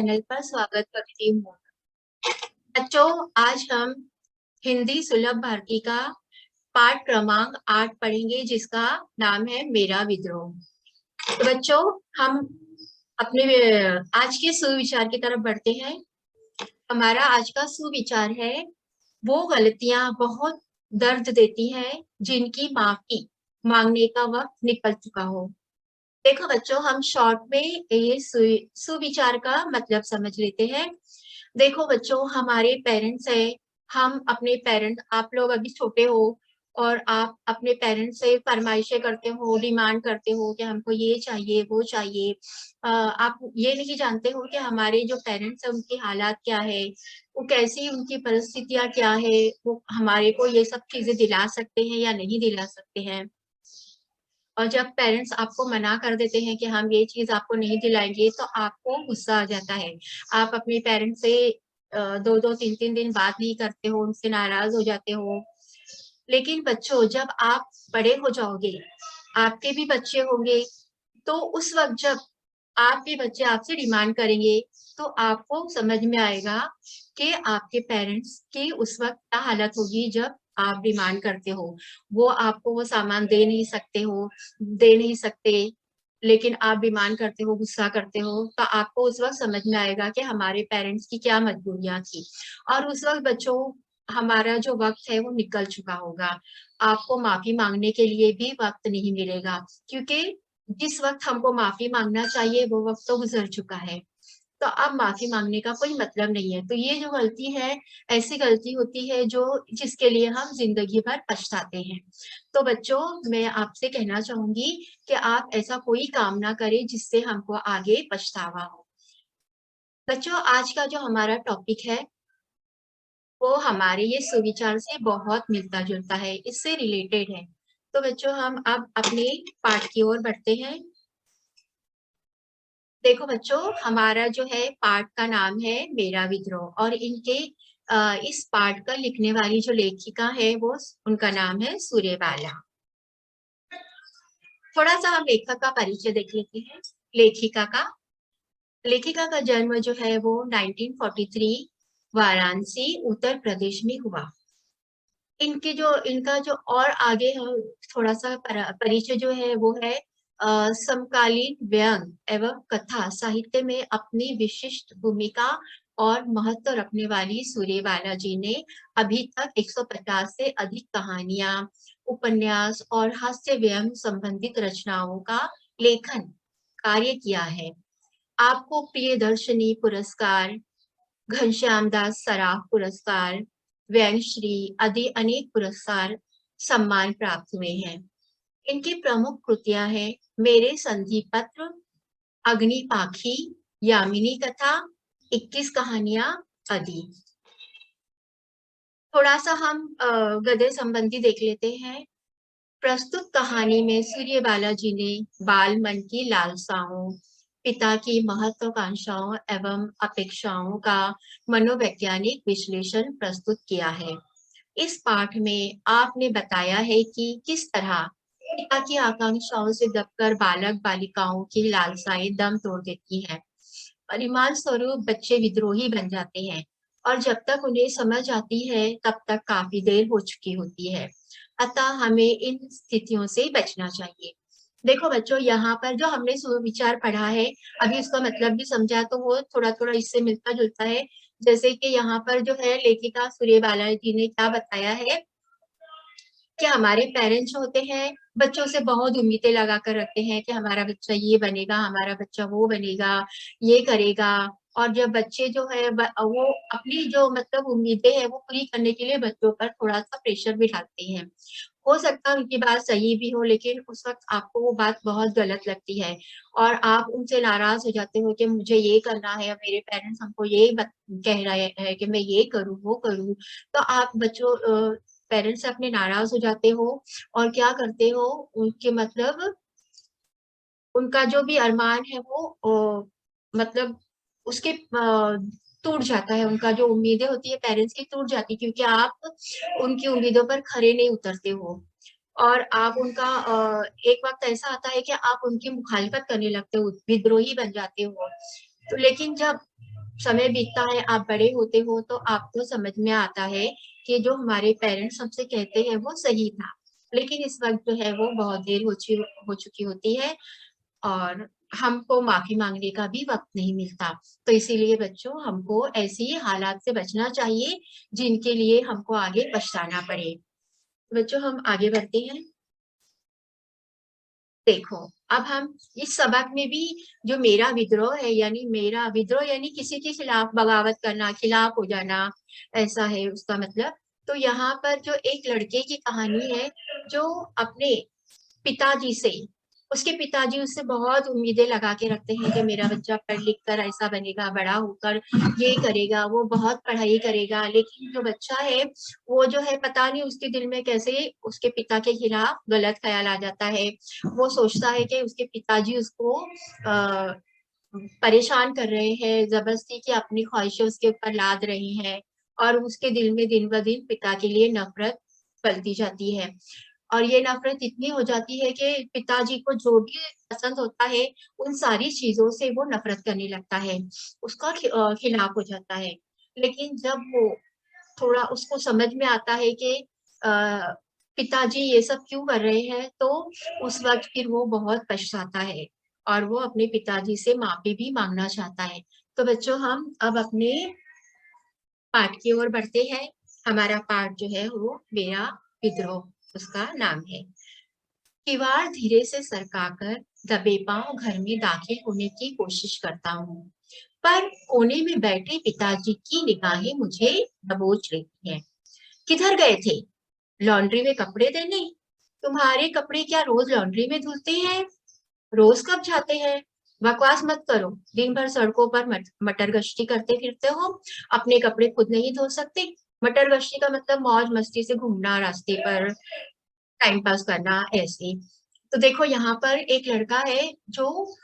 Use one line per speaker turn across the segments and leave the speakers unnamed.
Channel पर स्वागत करती हूँ। बच्चों, आज हम हिंदी सुलभ भारती का पाठ क्रमांक 8 पढ़ेंगे, जिसका नाम है मेरा विद्रोह। तो बच्चों, हम अपने आज के सुविचार की तरफ बढ़ते हैं। हमारा आज का सुविचार है, वो गलतियां बहुत दर्द देती हैं जिनकी माफी मांगने का वक्त निकल चुका हो। देखो बच्चों, हम शॉर्ट में ये सुविचार का मतलब समझ लेते हैं। देखो बच्चों, हमारे पेरेंट्स है, हम अपने पेरेंट्स, आप लोग अभी छोटे हो और आप अपने पेरेंट्स से फरमाइशें करते हो, डिमांड करते हो कि हमको ये चाहिए वो चाहिए। आप ये नहीं जानते हो कि हमारे जो पेरेंट्स है उनकी हालात क्या है, वो कैसी, उनकी परिस्थितियां क्या है, वो हमारे को ये सब चीजें दिला सकते हैं या नहीं दिला सकते हैं। और जब पेरेंट्स आपको मना कर देते हैं कि हम ये चीज आपको नहीं दिलाएंगे, तो आपको गुस्सा आ जाता है। आप अपने पेरेंट्स से 2-2 3-3 दिन बात नहीं करते हो, उनसे नाराज हो जाते हो। लेकिन बच्चों, जब आप बड़े हो जाओगे, आपके भी बच्चे होंगे, तो उस वक्त जब आपके बच्चे आपसे डिमांड करेंगे, तो आपको समझ में आएगा कि आपके पेरेंट्स की उस वक्त क्या हालत होगी जब आप डिमांड करते हो। वो आपको वो सामान दे नहीं सकते, लेकिन आप डिमांड करते हो, गुस्सा करते हो, तो आपको उस वक्त समझ में आएगा कि हमारे पेरेंट्स की क्या मजबूरियां थी। और उस वक्त बच्चों, हमारा जो वक्त है वो निकल चुका होगा। आपको माफी मांगने के लिए भी वक्त नहीं मिलेगा, क्योंकि जिस वक्त हमको माफी मांगना चाहिए वो वक्त तो गुजर चुका है। तो अब माफी मांगने का कोई मतलब नहीं है। तो ये जो गलती है, ऐसी गलती होती है जो जिसके लिए हम जिंदगी भर पछताते हैं। तो बच्चों, मैं आपसे कहना चाहूंगी कि आप ऐसा कोई काम ना करें जिससे हमको आगे पछतावा हो। बच्चों, आज का जो हमारा टॉपिक है वो हमारे ये सुविचार से बहुत मिलता जुलता है, इससे रिलेटेड है। तो बच्चों, हम अब अपने पाठ की ओर बढ़ते हैं। देखो बच्चों, हमारा जो है पाठ का नाम है मेरा विद्रोह, और इनके इस पाठ का लिखने वाली जो लेखिका है वो, उनका नाम है सूर्यबाला। थोड़ा सा हम लेखक का परिचय देख लेते हैं। लेखिका का लेखिका का जन्म जो है वो 1943 वाराणसी उत्तर प्रदेश में हुआ। इनका जो और आगे थोड़ा सा परिचय जो है वो है, समकालीन व्यंग एवं कथा साहित्य में अपनी विशिष्ट भूमिका और महत्व रखने वाली सूर्यबाला जी ने अभी तक 150 से अधिक कहानियां, उपन्यास और हास्य व्यंग संबंधित रचनाओं का लेखन कार्य किया है। आपको प्रियदर्शनी पुरस्कार, घनश्याम दास सराफ पुरस्कार, व्यंगश्री आदि अनेक पुरस्कार, सम्मान प्राप्त हुए हैं। इनकी प्रमुख कृतियां हैं मेरे संधि पत्र, अग्नि पाखी, यामिनी कथा, 21 कहानियां आदि। थोड़ा सा हम गद्य संबंधी देख लेते हैं। प्रस्तुत कहानी में सूर्यबाला जी ने बाल मन की लालसाओं, पिता की महत्वाकांक्षाओं एवं अपेक्षाओं का मनोवैज्ञानिक विश्लेषण प्रस्तुत किया है। इस पाठ में आपने बताया है कि किस तरह पिता की आकांक्षाओं से दबकर बालक बालिकाओं की लालसाएं दम तोड़ देती हैं। परिणाम स्वरूप बच्चे विद्रोही बन जाते हैं, और जब तक उन्हें समझ आती है तब तक काफी देर हो चुकी होती है। अतः हमें इन स्थितियों से बचना चाहिए। देखो बच्चों, यहाँ पर जो हमने सुविचार पढ़ा है, अभी उसका मतलब भी समझा, तो वो थोड़ा थोड़ा इससे मिलता जुलता है। जैसे कि यहाँ पर जो है लेखिका सूर्यबाला जी ने क्या बताया है कि हमारे पेरेंट्स होते हैं, बच्चों से बहुत उम्मीदें लगा कर रखते हैं कि हमारा बच्चा ये बनेगा, हमारा बच्चा वो बनेगा, ये करेगा। और जब बच्चे जो है वो अपनी जो मतलब उम्मीदें हैं वो पूरी करने के लिए बच्चों पर थोड़ा सा प्रेशर भी डालते हैं। हो सकता है उनकी बात सही भी हो, लेकिन उस वक्त आपको वो बात बहुत गलत लगती है, और आप उनसे नाराज हो जाते हो कि मुझे ये करना है, मेरे पेरेंट्स हमको ये कह रहे हैं कि मैं ये करूँ वो करूँ। तो आप बच्चों, पेरेंट्स से अपने नाराज हो जाते हो, और क्या करते हो, उनके मतलब उनका जो भी अरमान है वो मतलब उसके टूट जाता है। उनका जो उम्मीदें होती है पेरेंट्स की टूट जाती है, क्योंकि आप उनकी उम्मीदों पर खरे नहीं उतरते हो, और आप उनका एक वक्त ऐसा आता है कि आप उनकी मुखालिफत करने लगते हो, विद्रोही बन जाते हो। तो लेकिन जब समय बीतता है, आप बड़े होते हो तो आपको समझ में आता है कि जो हमारे पेरेंट्स हमसे कहते हैं वो सही था। लेकिन इस वक़्त जो है वो बहुत देर हो चुकी होती है और हमको माफ़ी माँगने का भी वक़्त नहीं मिलता। तो इसीलिए बच्चों हमको ऐसी हालात से बचना चाहिए जिनके लिए हमको आगे पछताना पड़े। बच्चों हम आगे बढ़ते हैं। देखो, अब हम इस सबक में भी जो मेरा विद्रोह है यानी किसी के खिलाफ बगावत करना, खिलाफ हो जाना, ऐसा है उसका मतलब। तो यहाँ पर जो एक लड़के की कहानी है जो अपने पिताजी से उसके पिताजी उससे बहुत उम्मीदें लगा के रखते हैं कि मेरा बच्चा पढ़ लिख कर ऐसा बनेगा, बड़ा होकर ये करेगा, वो बहुत पढ़ाई करेगा। लेकिन जो बच्चा है, वो जो है पता नहीं उसके दिल में कैसे उसके पिता के खिलाफ गलत ख़्याल आ जाता है। वो सोचता है कि उसके पिताजी उसको अ, परेशान कर रहे हैं, ज़बरदस्ती की अपनी ख्वाहिशें उसके ऊपर लाद रही हैं और उसके दिल में दिन-ब-दिन पिता के लिए नफ़रत पलती जाती है। और ये नफ़रत इतनी हो जाती है कि पिताजी को जो भी पसंद होता है, उन सारी चीज़ों से वो नफ़रत करने लगता है, उसका खिलाफ हो जाता है। लेकिन जब वो थोड़ा उसको समझ में आता है कि अ, पिताजी ये सब क्यों कर रहे हैं, तो उस वक़्त फिर वो बहुत पछताता है और वो अपने पिताजी से माफ़ी भी माँगना चाहता है। तो बच्चों हम अब अपने पाठ की ओर बढ़ते हैं। हमारा पाठ जो है वो मेरा विद्रोह उसका नाम है। किवाड़ धीरे से सरकाकर दबे पांव घर में दाखिल होने की कोशिश करता हूँ, पर कोने में बैठे पिताजी की निगाहें मुझे दबोच लेती हैं। किधर गए थे? लॉन्ड्री में कपड़े देने? तुम्हारे कपड़े क्या रोज लॉन्ड्री में धुलते हैं? रोज कब जाते हैं? बकवास मत करो। दिन भर सड़कों पर मटर गश्ती करते फिरते हो, अपने कपड़े खुद नहीं धो सकते। मटर गश्ती का मतलब मौज मस्ती से घूमना रास्ते पर, टाइम पास करना ऐसे। तो देखो यहाँ पर एक लड़का है जो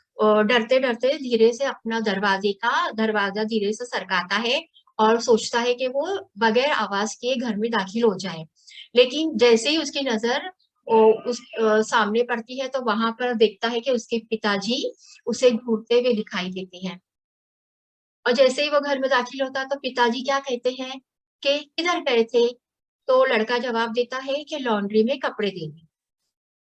डरते-डरते धीरे से अपना दरवाज़ा धीरे से सरकाता है और सोचता है कि वो बगैर आवाज़ किए घर में दाखिल हो जाए। लेकिन जैसे ही उसकी नज़र उस सामने पड़ती है तो वहाँ पर देखता है कि उसके पिताजी उसे घूरते हुए दिखाई देते हैं। और जैसे ही वो घर में दाखिल होता है तो पिताजी क्या कहते हैं कि किधर गए थे? तो लड़का जवाब देता है कि लॉन्ड्री में कपड़े देने।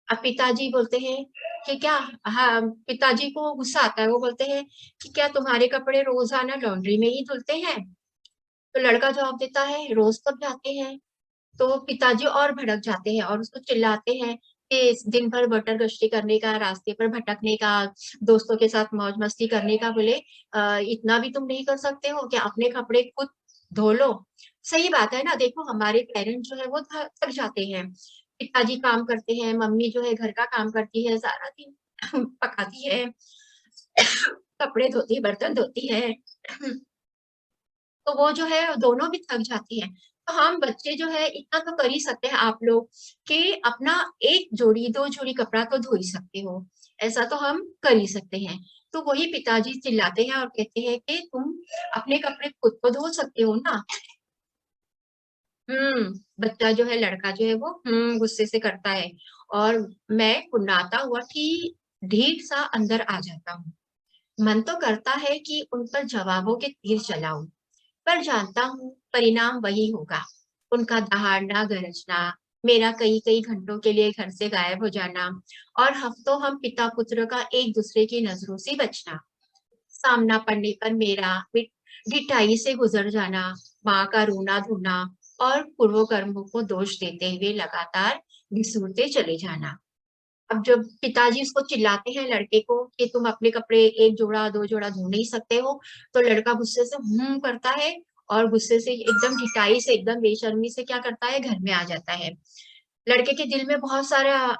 अब पिताजी बोलते हैं कि क्या हाँ, पिताजी को गुस्सा आता है, वो बोलते हैं कि क्या तुम्हारे कपड़े रोज़ाना लॉन्ड्री में ही धुलते हैं? तो लड़का जवाब देता है रोज़ कब जाते हैं? तो पिताजी और भड़क जाते हैं और उसको चिल्लाते हैं कि इस दिन भर बटर-गश्ती करने का, रास्ते पर भटकने का, दोस्तों के साथ मौज-मस्ती करने का बोले इतना भी तुम नहीं कर सकते हो कि अपने कपड़े खुद धो लो। सही बात है ना, देखो हमारे पेरेंट्स जो है वो थ थक जाते हैं। पिताजी काम करते हैं, मम्मी जो है घर का काम करती है, सारा दिन पकाती है, कपड़े धोती है, बर्तन धोती है। तो वो जो है दोनों भी थक जाती हैं। तो हम बच्चे जो है इतना तो कर ही सकते हैं आप लोग कि अपना 1 जोड़ी 2 जोड़ी कपड़ा तो धो ही सकते हो। ऐसा तो हम कर ही सकते हैं। तो वही पिताजी चिल्लाते हैं और कहते हैं कि तुम अपने कपड़े खुद तो धो सकते हो ना। बच्चा जो है लड़का जो है वो गुस्से से करता है और मैं कुर्राता हुआ ढीठ सा अंदर आ जाता हूँ। मन तो करता है कि उन पर जवाबों के तीर चलाऊँ। पर जानता हूँ परिणाम वही होगा। उनका दहाड़ना गरजना, मेरा कई-कई घंटों के लिए घर से गायब हो जाना और हफ्तों हम पिता-पुत्र का एक-दूसरे की नज़रों से बचना। सामना पड़ने पर मेरा ढिठाई से गुज़र जाना, माँ का रोना-धोना और पूर्व कर्मों को दोष देते हुए लगातार घसीटते चले जाना। अब जब पिताजी उसको चिल्लाते हैं लड़के को कि तुम अपने कपड़े 1 जोड़ा, 2 जोड़ा धो नहीं सकते हो, तो लड़का गुस्से से करता है और गुस्से से एकदम ढिठाई से, एकदम बेशर्मी से क्या करता है, घर में आ जाता है। लड़के के दिल में बहुत सारा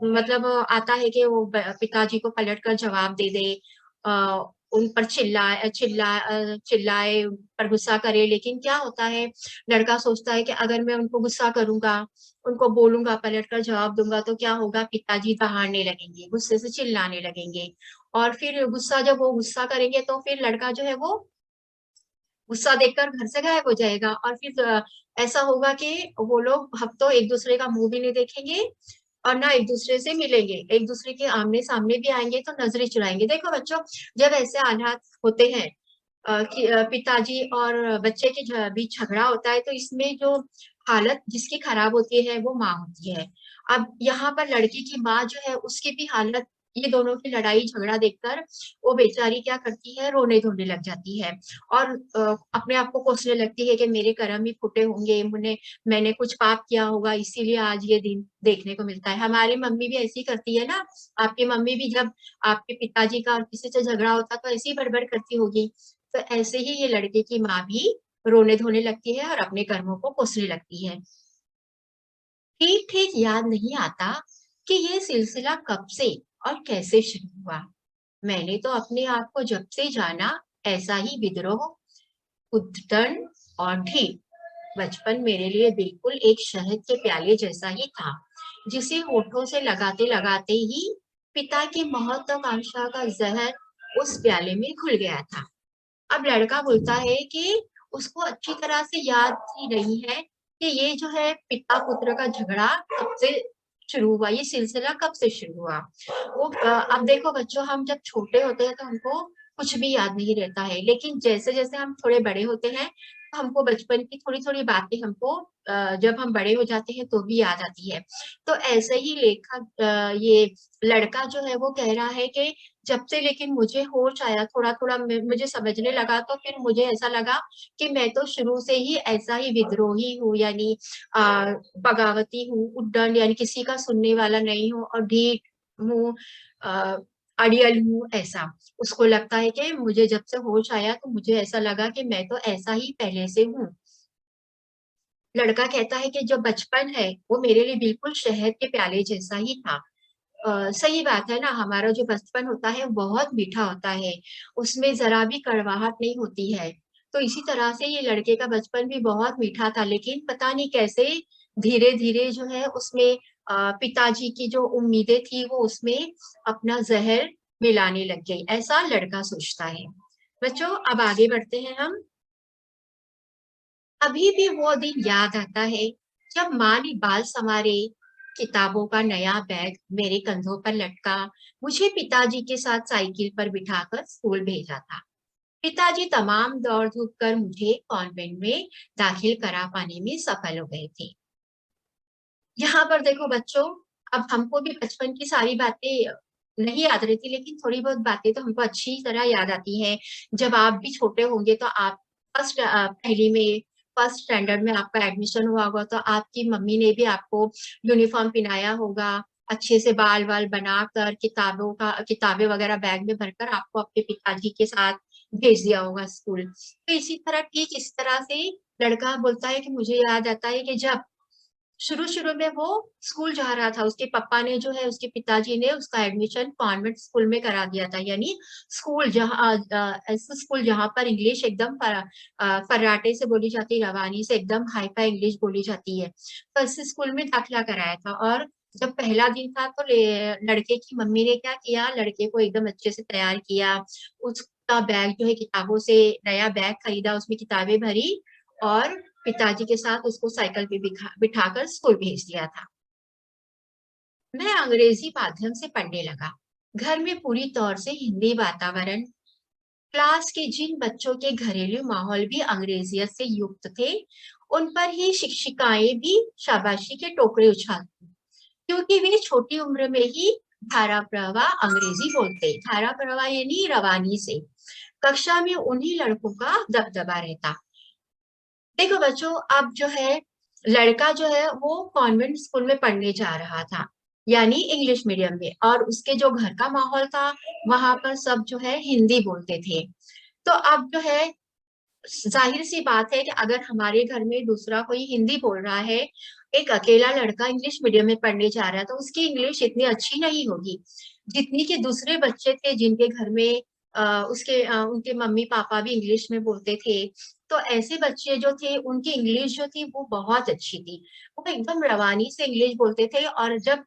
मतलब आता है कि वो पिताजी को पलट कर जवाब दे दे अ, उन पर चिल्लाए, उन पर गुस्सा करे, लेकिन क्या होता है, लड़का सोचता है कि अगर मैं उनको गुस्सा करूँगा, उनको बोलूँगा, पलट कर जवाब दूँगा तो क्या होगा, पिताजी दहाड़ने लगेंगे, गुस्से से चिल्लाने लगेंगे और फिर जब वो गुस्सा करेंगे तो फिर लड़का जो है वो गुस्सा देखकर घर से गायब हो जाएगा और फिर ऐसा होगा कि वो लोग हफ्तों एक-दूसरे का मुँह भी नहीं देखेंगे और ना एक-दूसरे से मिलेंगे। एक-दूसरे के आमने-सामने भी आएँगे तो नज़रें चुराएँगे। देखो बच्चों, जब ऐसे हालात होते हैं कि पिताजी और बच्चे के बीच झगड़ा होता है, तो इसमें जो हालत जिसकी खराब होती है वो माँ होती है। अब यहाँ पर लड़की की माँ जो है उसकी भी हालत, ये दोनों की लड़ाई झगड़ा देखकर वो बेचारी क्या करती है, रोने धोने लग जाती है और अपने आप को कोसने लगती है कि मेरे कर्म ही फूटे होंगे, मैंने कुछ पाप किया होगा इसीलिए आज ये दिन देखने को मिलता है। हमारी मम्मी भी ऐसी करती है ना, आपकी मम्मी भी जब आपके पिताजी का और किसी से झगड़ा होता तो ऐसी बड़बड़ करती होगी। तो ऐसे ही ये लड़के की माँ भी रोने धोने लगती है और अपने कर्मों को कोसने लगती है। ठीक ठीक याद नहीं आता कि ये सिलसिला कब से और कैसे शुरू हुआ। मैंने तो अपने आप को जब से जाना ऐसा ही विद्रोह, उद्दंड और ढीठ। बचपन मेरे लिए बिल्कुल एक शहद के प्याले जैसा ही था, जिसे होठों से लगाते लगाते ही पिता की महत्वाकांक्षा का जहर उस प्याले में घुल गया था। अब लड़का बोलता है कि उसको अच्छी तरह से याद ही नहीं है कि ये जो है पिता पुत्र का झगड़ा कब से शुरू हुआ, ये सिलसिला कब से शुरू हुआ। वो अब देखो बच्चों, हम जब छोटे होते हैं तो हमको कुछ भी याद नहीं रहता है, लेकिन जैसे जैसे हम थोड़े बड़े होते हैं तो हमको बचपन की थोड़ी थोड़ी बातें हमको जब हम बड़े हो जाते हैं तो भी याद आती है। तो ऐसे ही लेखक ये लड़का जो है वो कह रहा है कि जब से लेकिन मुझे होश आया, थोड़ा थोड़ा मुझे समझने लगा, तो फिर मुझे ऐसा लगा कि मैं तो शुरू से ही ऐसा ही विद्रोही हूँ, यानी बगावती हूँ, उद्दंड यानी किसी का सुनने वाला नहीं हूँ और ढीठ हूँ, अड़ियल हूँ ऐसा। उसको लगता है कि मुझे जब से होश आया तो मुझे ऐसा लगा कि मैं तो ऐसा ही पहले से हूँ। लड़का कहता है कि जो बचपन है वो मेरे लिए बिल्कुल शहद के प्याले जैसा ही था। सही बात है ना, हमारा जो बचपन होता है बहुत मीठा होता है, उसमें जरा भी कड़वाहट नहीं होती है। तो इसी तरह से ये लड़के का बचपन भी बहुत मीठा था, लेकिन पता नहीं कैसे धीरे धीरे जो है उसमें पिताजी की जो उम्मीदें थी वो उसमें अपना जहर मिलाने लग गई, ऐसा लड़का सोचता है। बच्चों अब आगे बढ़ते हैं हम। अभी भी वो दिन याद आता है जब माँ ने बाल संवारे, किताबों का नया बैग मेरे कंधों पर लटका, मुझे पिताजी के साथ साइकिल पर बिठाकर स्कूल भेजा था। पिताजी तमाम दौड़ धूप कर मुझे कॉन्वेंट में दाखिल करा पाने में सफल हो गए थे। यहाँ पर देखो बच्चों, अब हमको भी बचपन की सारी बातें नहीं याद रहती, लेकिन थोड़ी बहुत बातें तो हमको अच्छी तरह याद आती हैं। जब आप भी छोटे होंगे तो आप पहली में फर्स्ट स्टैंडर्ड में आपका एडमिशन हुआ होगा तो आपकी मम्मी ने भी आपको यूनिफॉर्म पहनाया होगा, अच्छे से बाल वाल बनाकर किताबें वगैरह बैग में भरकर आपको अपने पिताजी के साथ भेज दिया होगा स्कूल। तो इसी तरह ठीक इस तरह से लड़का बोलता है कि मुझे याद आता है कि जब शुरू शुरू में वो स्कूल जा रहा था, उसके पापा ने जो है उसके पिताजी ने उसका एडमिशन कॉन्वेंट स्कूल में करा दिया था, यानी स्कूल जहाँ ऐसा स्कूल जहाँ पर इंग्लिश एकदम फर्राटे से बोली जाती है, रवानी से एकदम हाई फाई इंग्लिश बोली जाती है। तो इस स्कूल में दाखिला कराया था और जब पहला दिन था तो लड़के की मम्मी ने क्या किया, लड़के को एकदम अच्छे से तैयार किया, उसका बैग जो है किताबों से, नया बैग खरीदा, उसमें किताबें भरी और पिताजी के साथ उसको साइकिल पे बिठाकर स्कूल भेज दिया था। मैं अंग्रेजी माध्यम से पढ़ने लगा। घर में पूरी तौर से हिंदी वातावरण, क्लास के जिन बच्चों के घरेलू माहौल भी अंग्रेजियत से युक्त थे, उन पर ही शिक्षिकाएं भी शाबाशी के टोकरे उछालती, क्योंकि वे छोटी उम्र में ही धारा प्रवाह अंग्रेजी बोलते, धारा प्रवाह यानी रवानी से। कक्षा में उन्हीं लड़कों का दबदबा रहता। देखो बच्चों, अब जो है लड़का जो है वो कॉन्वेंट स्कूल में पढ़ने जा रहा था, यानी इंग्लिश मीडियम में, और उसके जो घर का माहौल था वहां पर सब जो है हिंदी बोलते थे। तो अब जो है जाहिर सी बात है कि अगर हमारे घर में दूसरा कोई हिंदी बोल रहा है, एक अकेला लड़का इंग्लिश मीडियम में पढ़ने जा रहा है, तो उसकी इंग्लिश इतनी अच्छी नहीं होगी जितनी कि दूसरे बच्चे थे जिनके घर में उनके मम्मी पापा भी इंग्लिश में बोलते थे। तो ऐसे बच्चे जो थे उनकी इंग्लिश जो थी वो बहुत अच्छी थी, वो एकदम रवानी से इंग्लिश बोलते थे, और जब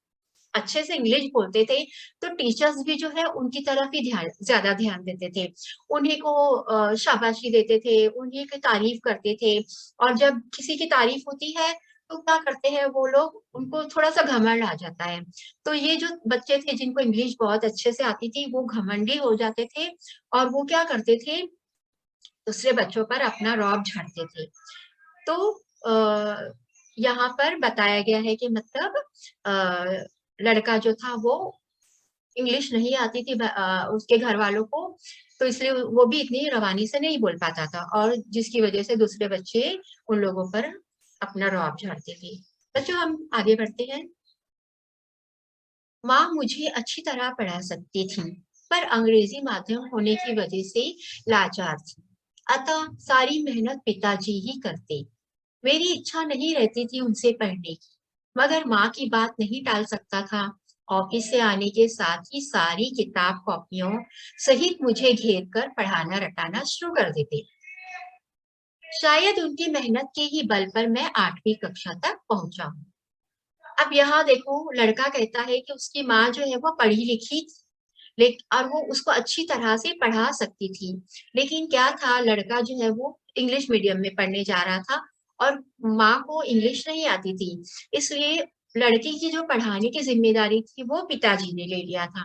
अच्छे से इंग्लिश बोलते थे तो टीचर्स भी जो है उनकी तरफ ही ज्यादा ध्यान देते थे, उन्हीं को शाबाशी देते थे, उन्हीं की तारीफ करते थे। और जब किसी की तारीफ होती है तो क्या करते हैं वो लोग, उनको थोड़ा सा घमंड आ जाता है। तो ये जो बच्चे थे जिनको इंग्लिश बहुत अच्छे से आती थी वो घमंडी हो जाते थे और वो क्या करते थे, दूसरे बच्चों पर अपना रौब झाड़ते थे। तो यहाँ पर बताया गया है कि मतलब लड़का जो था वो इंग्लिश नहीं आती थी उसके घर वालों को, तो इसलिए वो भी इतनी रवानी से नहीं बोल पाता था, और जिसकी वजह से दूसरे बच्चे उन लोगों पर अपना रौब झाड़ते थे। बच्चों हम आगे बढ़ते हैं। माँ मुझे अच्छी तरह पढ़ा सकती थी, पर अंग्रेजी माध्यम होने की वजह से लाचार थी, अतः सारी मेहनत पिताजी ही करते। मेरी इच्छा नहीं रहती थी उनसे पढ़ने की, मगर माँ की बात नहीं टाल सकता था। ऑफिस से आने के साथ ही सारी किताब कॉपियों सहित मुझे घेर कर पढ़ाना रटाना शुरू कर देते। शायद उनकी मेहनत के ही बल पर मैं 8वीं कक्षा तक पहुंचा हूँ। अब यहाँ देखो, लड़का कहता है कि उसकी माँ जो है वो पढ़ी लिखी थी, लेकिन और वो उसको अच्छी तरह से पढ़ा सकती थी, लेकिन क्या था, लड़का जो है वो इंग्लिश मीडियम में पढ़ने जा रहा था और माँ को इंग्लिश नहीं आती थी, इसलिए लड़की की जो पढ़ाने की जिम्मेदारी थी वो पिताजी ने ले लिया था।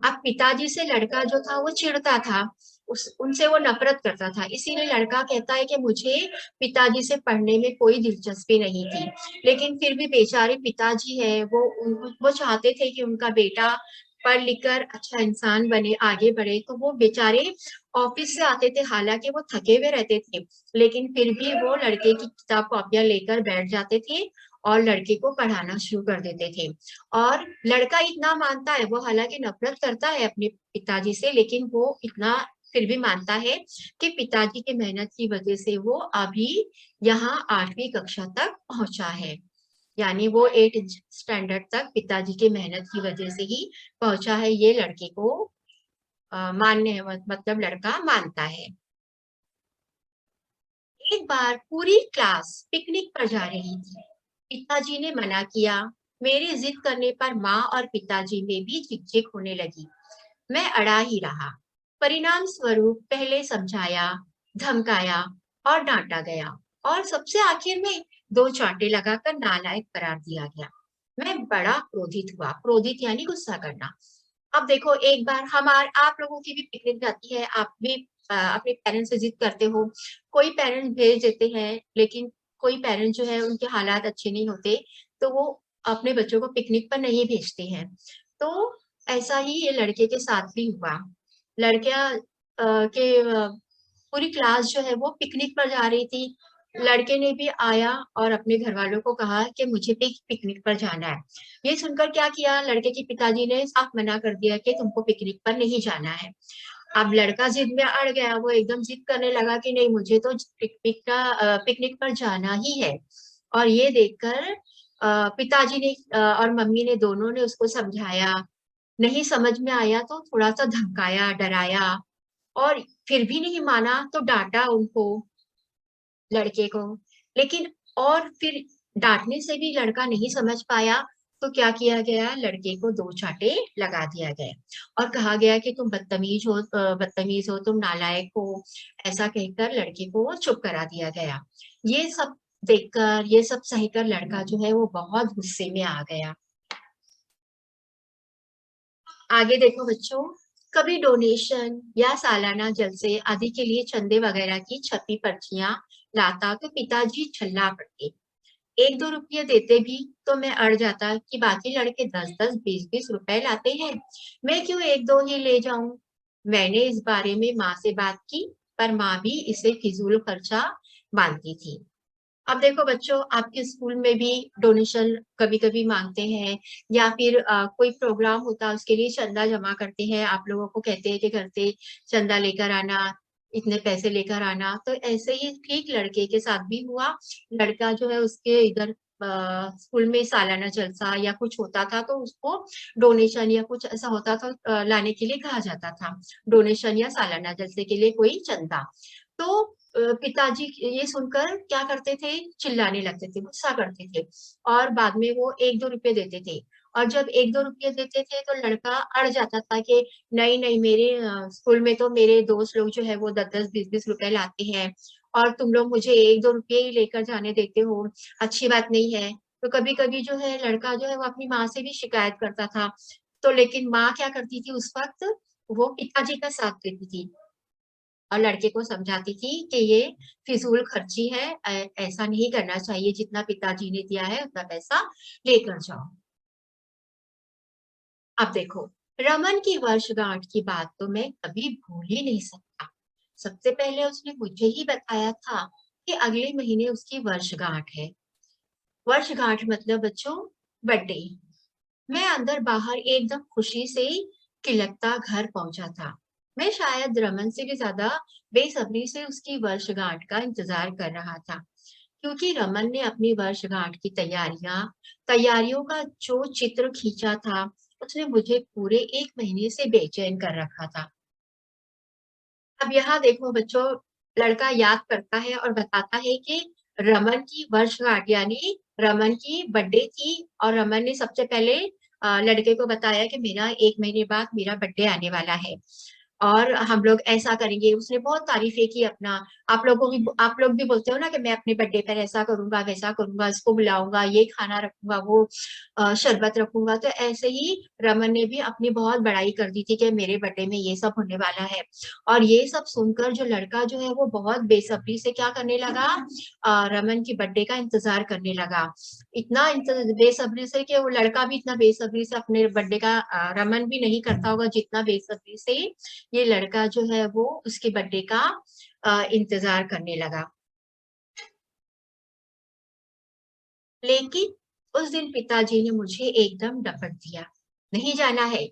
अब पिताजी से लड़का जो था वो चिढ़ता था, उनसे वो नफरत करता था, इसीलिए लड़का कहता है कि मुझे पिताजी से पढ़ने में कोई दिलचस्पी नहीं थी। लेकिन फिर भी बेचारे पिताजी है वो चाहते थे कि उनका बेटा पढ़ लिख कर अच्छा इंसान बने, आगे बढ़े, तो वो बेचारे ऑफिस से आते थे, हालांकि वो थके हुए रहते थे, लेकिन फिर भी वो लड़के की किताब कॉपियां लेकर बैठ जाते थे और लड़के को पढ़ाना शुरू कर देते थे। और लड़का इतना मानता है, वो हालांकि नफरत करता है अपने पिताजी से, लेकिन वो इतना फिर भी मानता है कि पिताजी की मेहनत की वजह से वो अभी यहाँ 8वीं कक्षा तक पहुंचा है, यानी वो 8 स्टैंडर्ड तक पिताजी की मेहनत की वजह से ही पहुंचा है, ये लड़के को मान्य है, मतलब लड़का मानता है। एक बार पूरी क्लास पिकनिक पर जा रही थी, पिताजी ने मना किया। मेरी जिद करने पर माँ और पिताजी में भी झिकझिक होने लगी। मैं अड़ा ही रहा। परिणाम स्वरूप पहले समझाया, धमकाया और डांटा गया, और सबसे आखिर में 2 चांटे लगाकर नालायक करार दिया गया। मैं बड़ा क्रोधित हुआ, क्रोधित यानी गुस्सा करना। अब देखो, एक बार आप लोगों की भी पिकनिक जाती है, आप भी अपने पेरेंट्स से जिद करते हो, कोई पेरेंट्स भेज देते हैं, लेकिन कोई पेरेंट्स जो है उनके हालात अच्छे नहीं होते, तो वो अपने बच्चों को पिकनिक पर नहीं भेजते हैं। तो ऐसा ही ये लड़के के साथ भी हुआ। लड़कियां पूरी क्लास जो है वो पिकनिक पर जा रही थी। लड़के ने भी आया और अपने घर वालों को कहा कि मुझे भी पिकनिक पर जाना है। ये सुनकर क्या किया, लड़के के पिताजी ने साफ मना कर दिया कि तुमको पिकनिक पर नहीं जाना है। अब लड़का जिद में अड़ गया, वो एकदम जिद करने लगा कि नहीं, मुझे तो पिकनिक पर जाना ही है। और ये देखकर पिताजी ने और मम्मी ने दोनों ने उसको समझाया, नहीं समझ में आया तो थोड़ा सा धमकाया, डराया, और फिर भी नहीं माना तो डांटा उनको, लड़के को। लेकिन और फिर डांटने से भी लड़का नहीं समझ पाया, तो क्या किया गया, लड़के को 2 चांटे लगा दिया गया और कहा गया कि तुम बदतमीज हो, तुम नालायक हो, ऐसा कहकर लड़के को वो चुप करा दिया गया। ये सब देखकर, ये सब सहकर लड़का जो है वो बहुत गुस्से में आ गया। आगे देखो बच्चों, कभी डोनेशन या सालाना जलसे आदि के लिए चंदे वगैरह की छपी पर्चियां लाता तो पिताजी छल्ला पड़ते। 1-2 रुपये देते भी तो मैं अड़ जाता कि बाकी लड़के 10-10, 20-20 रुपए लाते हैं, मैं क्यों 1-2 ही ले जाऊं। मैंने इस बारे में माँ से बात की, पर माँ भी इसे फिजूल खर्चा मानती थी। अब देखो बच्चों, आपके स्कूल में भी डोनेशन कभी कभी मांगते हैं, या फिर कोई प्रोग्राम होता है उसके लिए चंदा जमा करते हैं, आप लोगों को कहते हैं कि घर से चंदा लेकर आना, इतने पैसे लेकर आना। तो ऐसे ही ठीक लड़के के साथ भी हुआ। लड़का जो है उसके इधर स्कूल में सालाना जलसा या कुछ होता था, तो उसको डोनेशन या कुछ ऐसा होता था, लाने के लिए कहा जाता था, डोनेशन या सालाना जलसे के लिए कोई चंदा। तो पिताजी ये सुनकर क्या करते थे, चिल्लाने लगते थे, गुस्सा करते थे, और बाद में वो 1-2 रुपए देते थे। और जब 1-2 रुपए देते थे तो लड़का अड़ जाता था कि नहीं नहीं, मेरे स्कूल में तो मेरे दोस्त लोग जो है वो 10-10, 20-20 रुपए लाते हैं, और तुम लोग मुझे 1-2 रुपए ही लेकर जाने देते हो, अच्छी बात नहीं है। तो कभी कभी जो है लड़का जो है वो अपनी माँ से भी शिकायत करता था। तो लेकिन माँ क्या करती थी उस वक्त, वो पिताजी का साथ देती थी। और लड़के को समझाती थी कि ये फिजूल खर्ची है, ऐसा नहीं करना चाहिए, जितना पिताजी ने दिया है उतना पैसा लेकर जाओ। अब देखो, रमन की वर्षगांठ की बात तो मैं कभी भूल ही नहीं सकता। सबसे पहले उसने मुझे ही बताया था कि अगले महीने उसकी वर्षगांठ है। वर्षगांठ मतलब बच्चों, बर्थडे। मैं अंदर बाहर एकदम खुशी से खिलकता घर पहुंचा था। मैं शायद रमन से भी ज्यादा बेसब्री से उसकी वर्षगांठ का इंतजार कर रहा था, क्योंकि रमन ने अपनी वर्षगांठ की तैयारियों का जो चित्र खींचा था, उसने मुझे पूरे 1 महीने से बेचैन कर रखा था। अब यहाँ देखो बच्चों, लड़का याद करता है और बताता है कि रमन की वर्षगांठ यानी रमन की बर्थडे थी, और रमन ने सबसे पहले लड़के को बताया कि मेरा 1 महीने बाद मेरा बर्थडे आने वाला है और हम लोग ऐसा करेंगे। उसने बहुत तारीफें की अपना। आप लोग भी बोलते हो ना कि मैं अपने बर्थडे पर ऐसा करूंगा वैसा करूंगा, इसको बुलाऊंगा, ये खाना रखूंगा, वो शरबत रखूंगा। तो ऐसे ही रमन ने भी अपनी बहुत बड़ाई कर दी थी कि मेरे बर्थडे में ये सब होने वाला है। और ये सब सुनकर जो लड़का जो है वो बहुत बेसब्री से क्या करने लगा, रमन की बर्थडे का इंतजार करने लगा। इतना बेसब्री से कि वो लड़का भी इतना बेसब्री से अपने बर्थडे का, रमन भी नहीं करता होगा जितना बेसब्री से ये लड़का जो है वो उसके बर्थडे का इंतजार करने लगा। लेकिन उस दिन पिताजी ने मुझे एकदम डपट दिया। नहीं जाना है।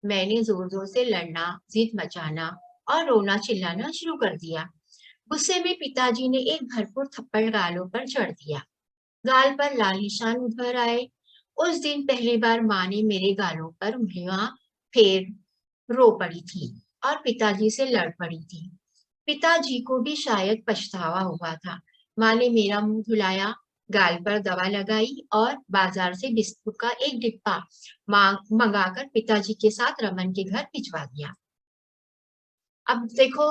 मैंने जोर जोर से लड़ना, जिद मचाना और रोना चिल्लाना शुरू कर दिया। गुस्से में पिताजी ने एक भरपूर थप्पड़ गालों पर चढ़ दिया। गाल पर लाल निशान उभर आए। उस दिन पहली बार माँ ने मेरे गालों पर उंगलियां फेर रो पड़ी थी और पिताजी से लड़ पड़ी थी। पिताजी को भी शायद पछतावा हुआ था। माँ ने मेरा मुंह धुलाया, गाल पर दवा लगाई और बाजार से बिस्कुट का एक डिब्बा मंगाकर पिताजी के साथ रमन के घर भिजवा दिया। अब देखो,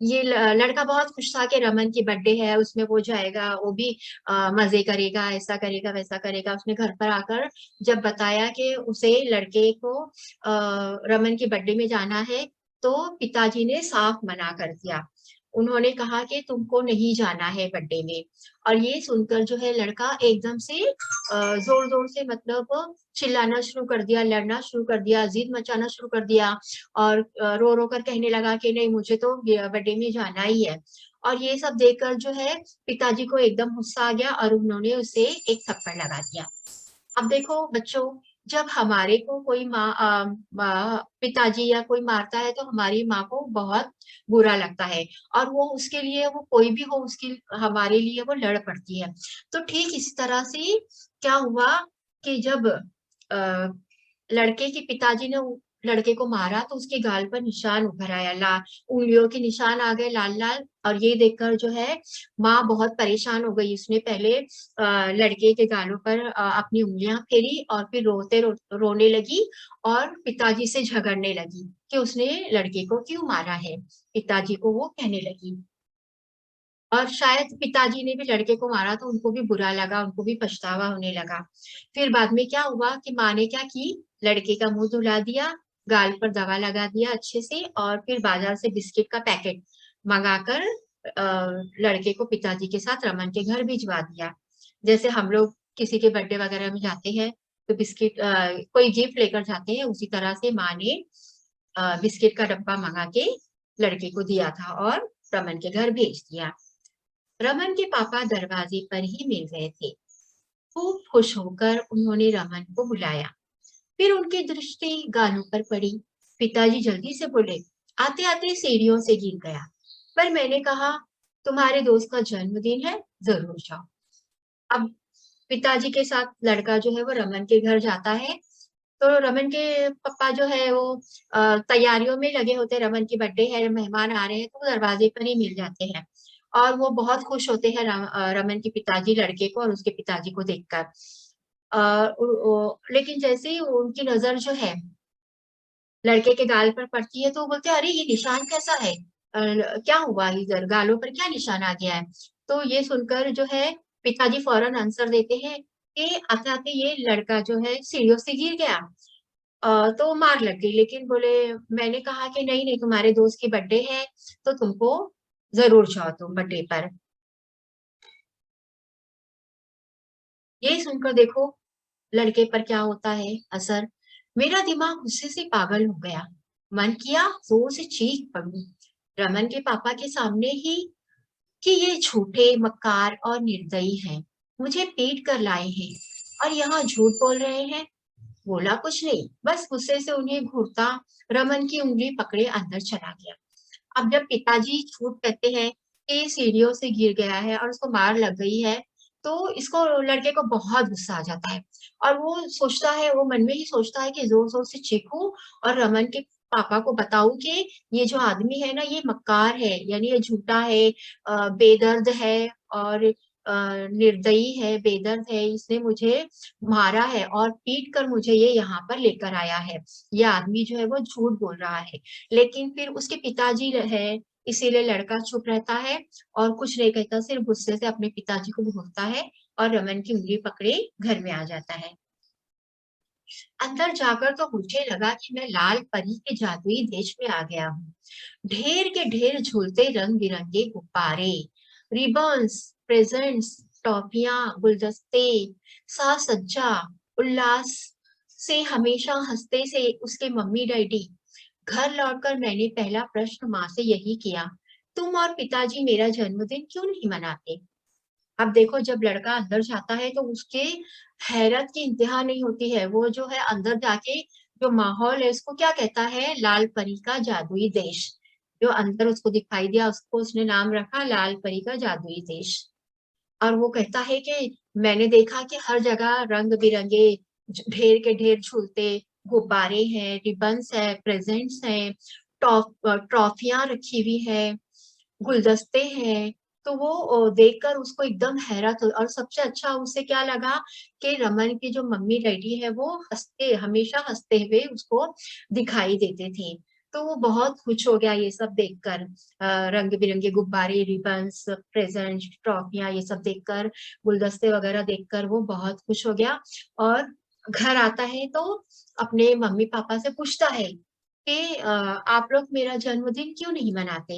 ये लड़का बहुत खुश था कि रमन की बर्थडे है, उसमें वो जाएगा, वो भी मजे करेगा, ऐसा करेगा वैसा करेगा। उसने घर पर आकर जब बताया कि उसे लड़के को रमन की बर्थडे में जाना है, तो पिताजी ने साफ मना कर दिया। उन्होंने कहा कि तुमको नहीं जाना है बर्थडे में। और ये सुनकर जो है लड़का एकदम से जोर जोर से मतलब चिल्लाना शुरू कर दिया, लड़ना शुरू कर दिया, जिद मचाना शुरू कर दिया और रो रो कर कहने लगा कि नहीं, मुझे तो बर्थडे में जाना ही है। और ये सब देखकर जो है पिताजी को एकदम गुस्सा आ गया और उन्होंने उसे एक थप्पड़ लगा दिया। अब देखो बच्चों, जब हमारे को कोई पिताजी या कोई मारता है तो हमारी माँ को बहुत बुरा लगता है, और वो उसके लिए, वो कोई भी हो उसकी, हमारे लिए वो लड़ पड़ती है। तो ठीक इसी तरह से क्या हुआ कि जब लड़के के पिताजी ने लड़के को मारा तो उसके गाल पर निशान उभर आया, लाल उंगलियों के निशान आ गए, लाल लाल। और ये देखकर जो है माँ बहुत परेशान हो गई। उसने पहले लड़के के गालों पर अपनी उंगलियां फेरी और फिर रोने लगी और पिताजी से झगड़ने लगी कि उसने लड़के को क्यों मारा है। पिताजी को वो कहने लगी, और शायद पिताजी ने भी लड़के को मारा तो उनको भी बुरा लगा, उनको भी पछतावा होने लगा। फिर बाद में क्या हुआ कि माँ ने क्या की, लड़के का मुंह धुला दिया, गाल पर दवा लगा दिया अच्छे से, और फिर बाजार से बिस्किट का पैकेट मंगाकर लड़के को पिताजी के साथ रमन के घर भिजवा दिया। जैसे हम लोग किसी के बर्थडे वगैरह में जाते हैं तो बिस्किट, कोई गिफ्ट लेकर जाते हैं, उसी तरह से माँ ने बिस्किट का डब्बा मंगा के लड़के को दिया था और रमन के घर भेज दिया। रमन के पापा दरवाजे पर ही मिल गए थे। खूब खुश होकर उन्होंने रमन को बुलाया। फिर उनकी दृष्टि गालों पर पड़ी। पिताजी जल्दी से बोले, आते आते सीढ़ियों से गिर गया। पर मैंने कहा, तुम्हारे दोस्त का जन्मदिन है, जरूर जाओ। अब पिताजी के साथ लड़का जो है वो रमन के घर जाता है। तो रमन के पापा जो है वो तैयारियों में लगे होते हैं, रमन की बर्थडे है, मेहमान आ रहे हैं, तो वो दरवाजे पर ही मिल जाते हैं। और वो बहुत खुश होते हैं रमन के पिताजी लड़के को और उसके पिताजी को देखकर। लेकिन जैसे ही उनकी नजर जो है लड़के के गाल पर पड़ती है तो वो बोलते हैं, अरे ये निशान कैसा है, क्या हुआ, इधर गालों पर क्या निशान आ गया है। तो ये सुनकर जो है पिताजी फौरन आंसर देते हैं कि आते आते ये लड़का जो है सीढ़ियों से गिर गया। तो मार लग गई, लेकिन बोले, मैंने कहा कि नहीं नहीं, तुम्हारे दोस्त की बर्थडे है तो तुमको जरूर जाओ तुम बर्थडे पर। ये सुनकर देखो लड़के पर क्या होता है असर। मेरा दिमाग गुस्से से पागल हो गया। मन किया जोर से चीख पड़ूं रमन के पापा के सामने ही कि ये झूठे, मक्कार और निर्दयी हैं। मुझे पीट कर लाए हैं और यहाँ झूठ बोल रहे हैं। बोला कुछ नहीं, बस गुस्से से उन्हें घूरता रमन की उंगली पकड़े अंदर चला गया। अब जब पिताजी झूठ कहते हैं कि ये सीढ़ियों से गिर गया है और उसको मार लग गई है, तो इसको लड़के को बहुत गुस्सा आ जाता है और वो सोचता है, वो मन में ही सोचता है कि जोर जोर से चीखूं और रमन के पापा को बताऊं कि ये जो आदमी है ना, ये मक्कार है, यानी ये झूठा है, बेदर्द है और निर्दयी है, बेदर्द है। इसने मुझे मारा है और पीट कर मुझे ये यहाँ पर लेकर आया है। ये आदमी जो है वो झूठ बोल रहा है। लेकिन फिर उसके पिताजी है, इसीलिए लड़का चुप रहता है और कुछ नहीं कहता, सिर्फ गुस्से से अपने पिताजी को घूरता है और रमन की उंगली पकड़े घर में आ जाता है। अंदर जाकर तो मुझे लगा कि मैं लाल परी के जादुई देश में आ गया हूँ। ढेर के ढेर झूलते रंग बिरंगे गुब्बारे, रिबन्स, प्रेजेंट्स, टॉफियां, गुलदस्ते, साज सज्जा, उल्लास से हमेशा हंसते से उसके मम्मी डैडी। घर लौटकर मैंने पहला प्रश्न माँ से यही किया, तुम और पिताजी मेरा जन्मदिन क्यों नहीं मनाते? अब देखो जब लड़का अंदर जाता है तो उसके हैरत की इंतहा नहीं होती है। वो जो है अंदर जाके जो माहौल है उसको क्या कहता है, लाल परी का जादुई देश। जो अंदर उसको दिखाई दिया उसको उसने नाम रखा लाल परी का जादुई देश। और वो कहता है कि मैंने देखा कि हर जगह रंग बिरंगे ढेर के ढेर झूलते गुब्बारे हैं, रिबन्स है, प्रेजेंट्स हैं, ट्रॉफियां रखी हुई है, गुलदस्ते हैं। तो वो देखकर उसको एकदम हैरत हुई और सबसे अच्छा उसे क्या लगा कि रमन की जो मम्मी डैडी है वो हंसते, हमेशा हंसते हुए उसको दिखाई देते थे। तो वो बहुत खुश हो गया ये सब देखकर, रंग बिरंगे गुब्बारे, रिबन्स, प्रेजेंट, ट्रॉफियां, ये सब देखकर, गुलदस्ते वगैरह देखकर वो बहुत खुश हो गया। और घर आता है तो अपने मम्मी पापा से पूछता है कि आप लोग मेरा जन्मदिन क्यों नहीं मनाते?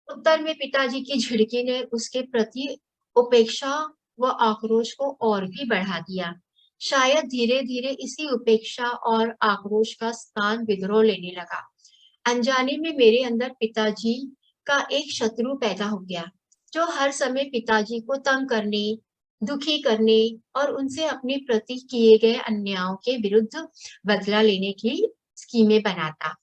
उत्तर में पिताजी की झिड़की ने उसके प्रति उपेक्षा व आक्रोश को और भी बढ़ा दिया। शायद धीरे धीरे इसी उपेक्षा और आक्रोश का स्थान विद्रोह लेने लगा। अनजाने में मेरे अंदर पिताजी का एक शत्रु पैदा हो गया, जो हर समय पिताजी को तंग करने, दुखी करने और उनसे अपने प्रति किए गए अन्यायों के विरुद्ध बदला लेने की स्कीमें बनाता।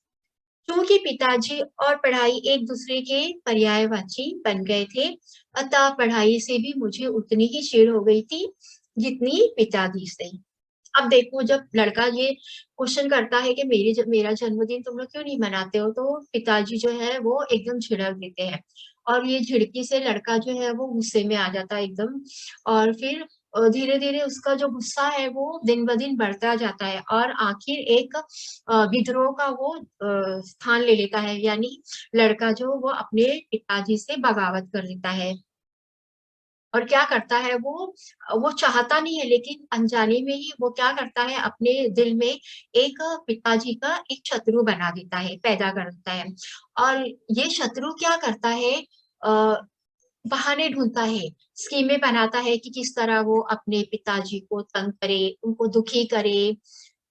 क्योंकि पिताजी और पढ़ाई एक दूसरे के पर्यायवाची बन गए थे, अतः पढ़ाई से भी मुझे उतनी ही चिढ़ हो गई थी जितनी पिताजी से। अब देखो जब लड़का ये क्वेश्चन करता है कि मेरा जन्मदिन तुम लोग क्यों नहीं मनाते हो, तो पिताजी जो है वो एकदम झिड़क देते हैं और ये झिड़की से लड़का जो है वो गुस्से में आ जाता है एकदम। और फिर धीरे धीरे उसका जो गुस्सा है वो दिन ब दिन बढ़ता जाता है और आखिर एक विद्रोह का वो स्थान ले लेता है, यानी लड़का जो वो अपने पिताजी से बगावत कर देता है। और क्या करता है वो चाहता नहीं है लेकिन अनजाने में ही वो क्या करता है, अपने दिल में एक पिताजी का एक शत्रु बना देता है, पैदा कर देता है। और ये शत्रु क्या करता है, आ, बहाने ढूंढता है, स्कीमें बनाता है कि किस तरह वो अपने पिताजी को तंग करे, उनको दुखी करे।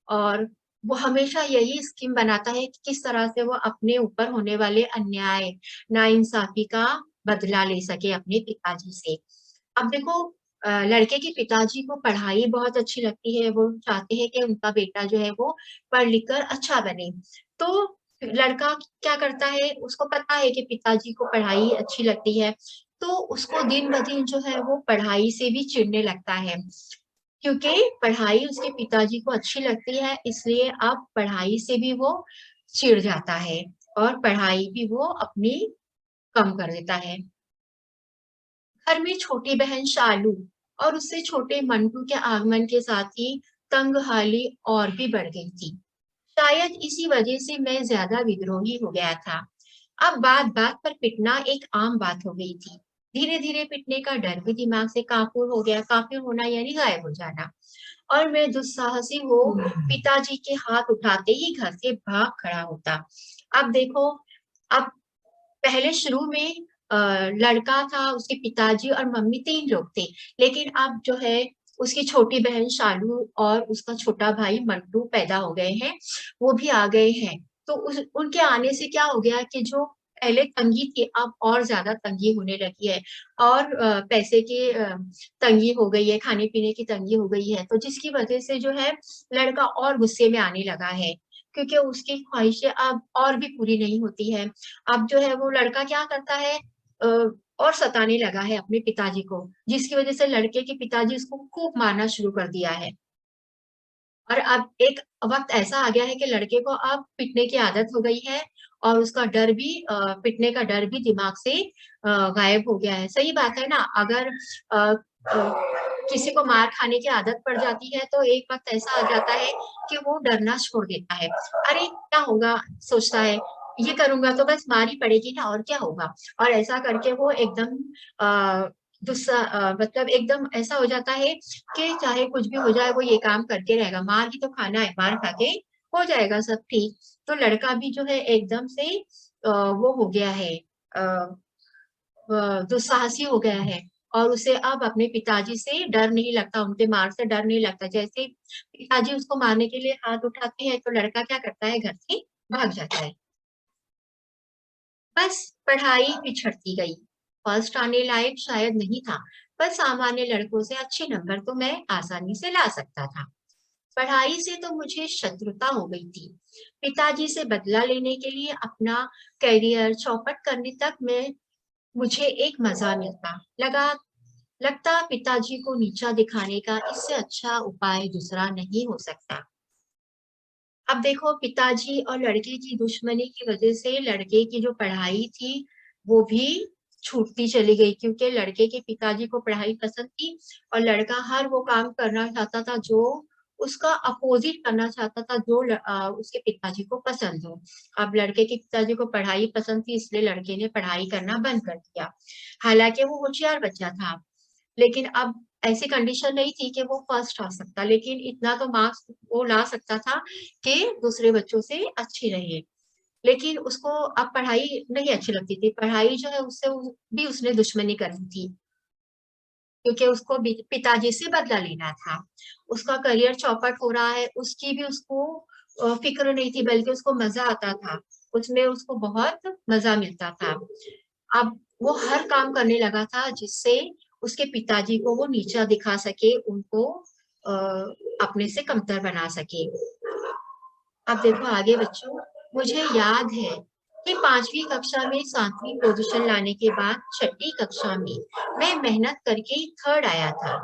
और वो हमेशा यही स्कीम बनाता है कि किस तरह से वो अपने ऊपर होने वाले अन्याय, नाइंसाफी का बदला ले सके अपने पिताजी से। अब देखो लड़के के पिताजी को पढ़ाई बहुत अच्छी लगती है, वो चाहते हैं कि उनका बेटा जो है वो पढ़ लिख कर अच्छा बने। तो लड़का क्या करता है, उसको पता है कि पिताजी को पढ़ाई अच्छी लगती है, तो उसको दिन ब दिन जो है वो पढ़ाई से भी चिढ़ने लगता है। क्योंकि पढ़ाई उसके पिताजी को अच्छी लगती है, इसलिए अब पढ़ाई से भी वो चिढ़ जाता है और पढ़ाई भी वो अपनी कम कर देता है। घर में छोटी बहन शालू और उससे छोटे मंटू के आगमन के साथ ही तंगहाली और भी बढ़ गई थी। शायद इसी वजह से मैं ज्यादा विद्रोही हो गया था। अब बात बात पर पिटना एक आम बात हो गई थी। धीरे धीरे पिटने का डर भी दिमाग से काफूर हो गया। काफूर होना यानी गायब हो जाना। और मैं दुस्साहसी हो पिताजी के हाथ उठाते ही घर से भाग खड़ा होता। अब देखो, अब पहले शुरू में लड़का था, उसके पिताजी और मम्मी 3 लोग थे, लेकिन अब जो है उसकी छोटी बहन शालू और उसका छोटा भाई मंटू पैदा हो गए हैं, वो भी आ गए हैं। तो उनके आने से क्या हो गया कि जो पहले तंगी थी अब और ज्यादा तंगी होने लगी है, और पैसे की तंगी हो गई है, खाने पीने की तंगी हो गई है, तो जिसकी वजह से जो है लड़का और गुस्से में आने लगा है, क्योंकि उसकी ख्वाहिशें अब और भी पूरी नहीं होती है। अब जो है वो लड़का क्या करता है, और सताने लगा है अपने पिताजी को, जिसकी वजह से लड़के के पिताजी उसको खूब मारना शुरू कर दिया है। और अब एक वक्त ऐसा आ गया है कि लड़के को अब पिटने की आदत हो गई है, और उसका डर भी पिटने का डर भी दिमाग से गायब हो गया है। सही बात है ना, अगर अ, किसी को मार खाने की आदत पड़ जाती है तो एक वक्त ऐसा आ जाता है कि वो डरना छोड़ देता है। अरे क्या होगा, सोचता है ये करूंगा तो बस मार ही पड़ेगी ना, और क्या होगा। और ऐसा करके वो एकदम मतलब एकदम ऐसा हो जाता है कि चाहे कुछ भी हो जाए वो ये काम करके रहेगा, मार ही तो खाना है, मार खा के हो जाएगा सब ठीक। तो लड़का भी जो है एकदम से वो हो गया है, दुस्साहसी हो गया है, और उसे अब अपने पिताजी से डर नहीं लगता, उनके मार से डर नहीं लगता। जैसे पिताजी उसको मारने के लिए हाथ उठाते हैं तो लड़का क्या करता है, घर से भाग जाता है। बस पढ़ाई पिछड़ती गई, फर्स्ट आने लायक शायद नहीं था, पर सामान्य लड़कों से अच्छे नंबर तो मैं आसानी से ला सकता था। पढ़ाई से तो मुझे शत्रुता हो गई थी। पिताजी से बदला लेने के लिए अपना करियर चौपट करने तक में मुझे एक मजा मिलता लगा। लगता पिताजी को नीचा दिखाने का इससे अच्छा उपाय दूसरा नहीं हो सकता। अब देखो, पिताजी और लड़के की दुश्मनी की वजह से लड़के की जो पढ़ाई थी वो भी छूटती चली गई, क्योंकि लड़के के पिताजी को पढ़ाई पसंद थी, और लड़का हर वो काम करना चाहता था जो उसका अपोजिट करना चाहता था, जो उसके पिताजी को पसंद हो। अब लड़के के पिताजी को पढ़ाई पसंद थी, इसलिए लड़के ने पढ़ाई करना बंद कर दिया। हालांकि वो होशियार बच्चा था, लेकिन अब ऐसी कंडीशन नहीं थी कि वो फर्स्ट आ सकता, लेकिन इतना तो मार्क्स वो ला सकता था कि दूसरे बच्चों से अच्छी रहे। लेकिन उसको अब पढ़ाई नहीं अच्छी लगती थी, पढ़ाई जो है उससे भी उसने दुश्मनी करनी थी, क्योंकि उसको पिताजी से बदला लेना था। उसका करियर चौपट हो रहा है, उसकी भी उसको फिक्र नहीं थी, बल्कि उसको मजा आता था, उसमें उसको बहुत मजा मिलता था। अब वो हर काम करने लगा था जिससे उसके पिताजी को वो नीचा दिखा सके, उनको अपने से कमतर बना सके। अब देखो आगे बच्चों, मुझे याद है कि 5वीं कक्षा में 7वीं पोजीशन लाने के बाद 6ठी कक्षा में मैं मेहनत करके थर्ड आया था।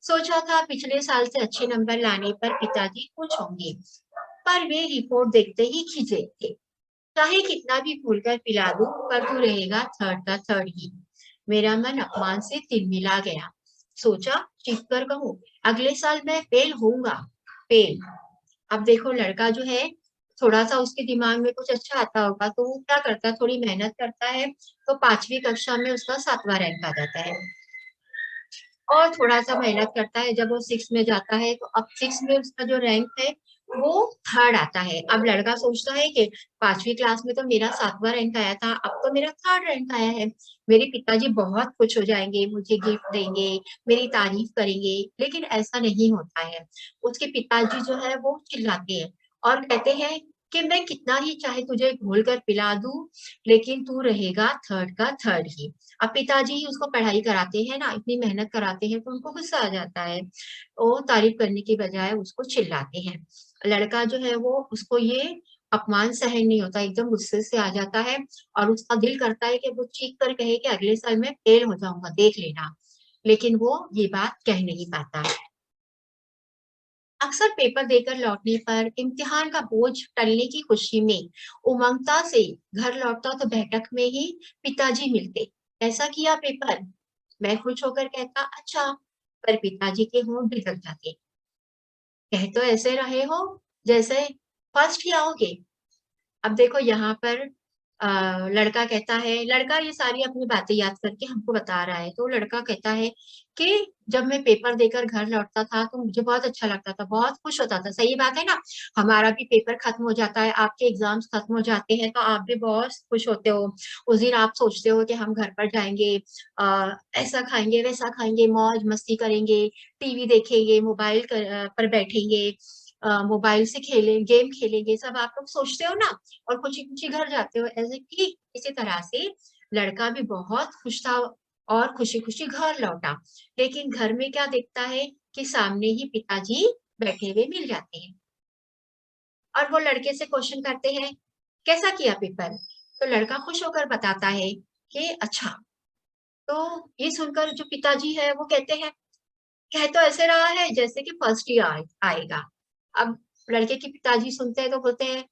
सोचा था पिछले साल से अच्छे नंबर लाने पर पिताजी खुश होंगे, पर वे रिपोर्ट देखते ही खिजे थे। चाहे कितना भी भूल कर पिला दूं, पर तू रहेगा थर्ड का थर्ड ही। मेरा मन अपमान से तिलमिला गया। सोचा चीख कर कहूं, अगले साल मैं फेल होऊंगा। फेल। अब देखो लड़का जो है, थोड़ा सा उसके दिमाग में कुछ अच्छा आता होगा तो वो क्या करता है, थोड़ी मेहनत करता है, तो 5वीं कक्षा में उसका 7वां रैंक आ जाता है। और थोड़ा सा मेहनत करता है, जब वो 6 में जाता है तो अब 6 में उसका जो रैंक है वो थर्ड आता है। अब लड़का सोचता है कि 5वीं क्लास में तो मेरा 7वां रैंक आया था, अब तो मेरा थर्ड रैंक आया है, मेरे पिताजी बहुत खुश हो जाएंगे, मुझे गिफ्ट देंगे, मेरी तारीफ करेंगे। लेकिन ऐसा नहीं होता है। उसके पिताजी जो है वो चिल्लाते हैं और कहते हैं कि मैं कितना ही चाहे तुझे घोल कर पिला दूं, लेकिन तू रहेगा थर्ड का थर्ड ही। अब पिताजी ही उसको पढ़ाई कराते हैं ना, इतनी मेहनत कराते हैं, तो उनको गुस्सा आ जाता है। वो तारीफ करने की बजाय उसको चिल्लाते हैं। लड़का जो है वो, उसको ये अपमान सहन नहीं होता, एकदम गुस्से से आ जाता है, और उसका दिल करता है कि वो चीख कर कहे कि अगले साल मैं फेल हो जाऊंगा, देख लेना। लेकिन वो ये बात कह नहीं पाता। अक्सर पेपर देकर लौटने पर इम्तिहान का बोझ टलने की खुशी में उमंगता से घर लौटता तो बैठक में ही पिताजी मिलते। कैसा किया पेपर? मैं खुश होकर कहता अच्छा, पर पिताजी के होंठ बिगड़ जाते। कह तो ऐसे रहे हो जैसे फर्स्ट ही आओगे। अब देखो यहाँ पर लड़का कहता है, लड़का ये सारी अपनी बातें याद करके हमको बता रहा है। तो लड़का कहता है कि जब मैं पेपर देकर घर लौटता था तो मुझे बहुत अच्छा लगता था, बहुत खुश होता था। सही बात है ना, हमारा भी पेपर खत्म हो जाता है, आपके एग्जाम्स खत्म हो जाते हैं तो आप भी बहुत खुश होते हो। उस दिन आप सोचते हो कि हम घर पर जाएंगे, ऐसा खाएंगे वैसा खाएंगे, मौज मस्ती करेंगे, टीवी देखेंगे, मोबाइल पर बैठेंगे, मोबाइल से खेलें, गेम खेलेंगे, सब आप लोग सोचते हो ना, और खुशी खुशी घर जाते हो। ऐसे कि इसी तरह से लड़का भी बहुत खुश था और खुशी खुशी घर लौटा। लेकिन घर में क्या देखता है कि सामने ही पिताजी बैठे हुए मिल जाते हैं और वो लड़के से क्वेश्चन करते हैं, कैसा किया पेपर? तो लड़का खुश होकर बताता है कि अच्छा। तो ये सुनकर जो पिताजी है वो कहते हैं, कह तो ऐसे रहा है जैसे कि फर्स्ट ही आएगा। अब लड़के के पिताजी सुनते हैं तो बोलते हैं,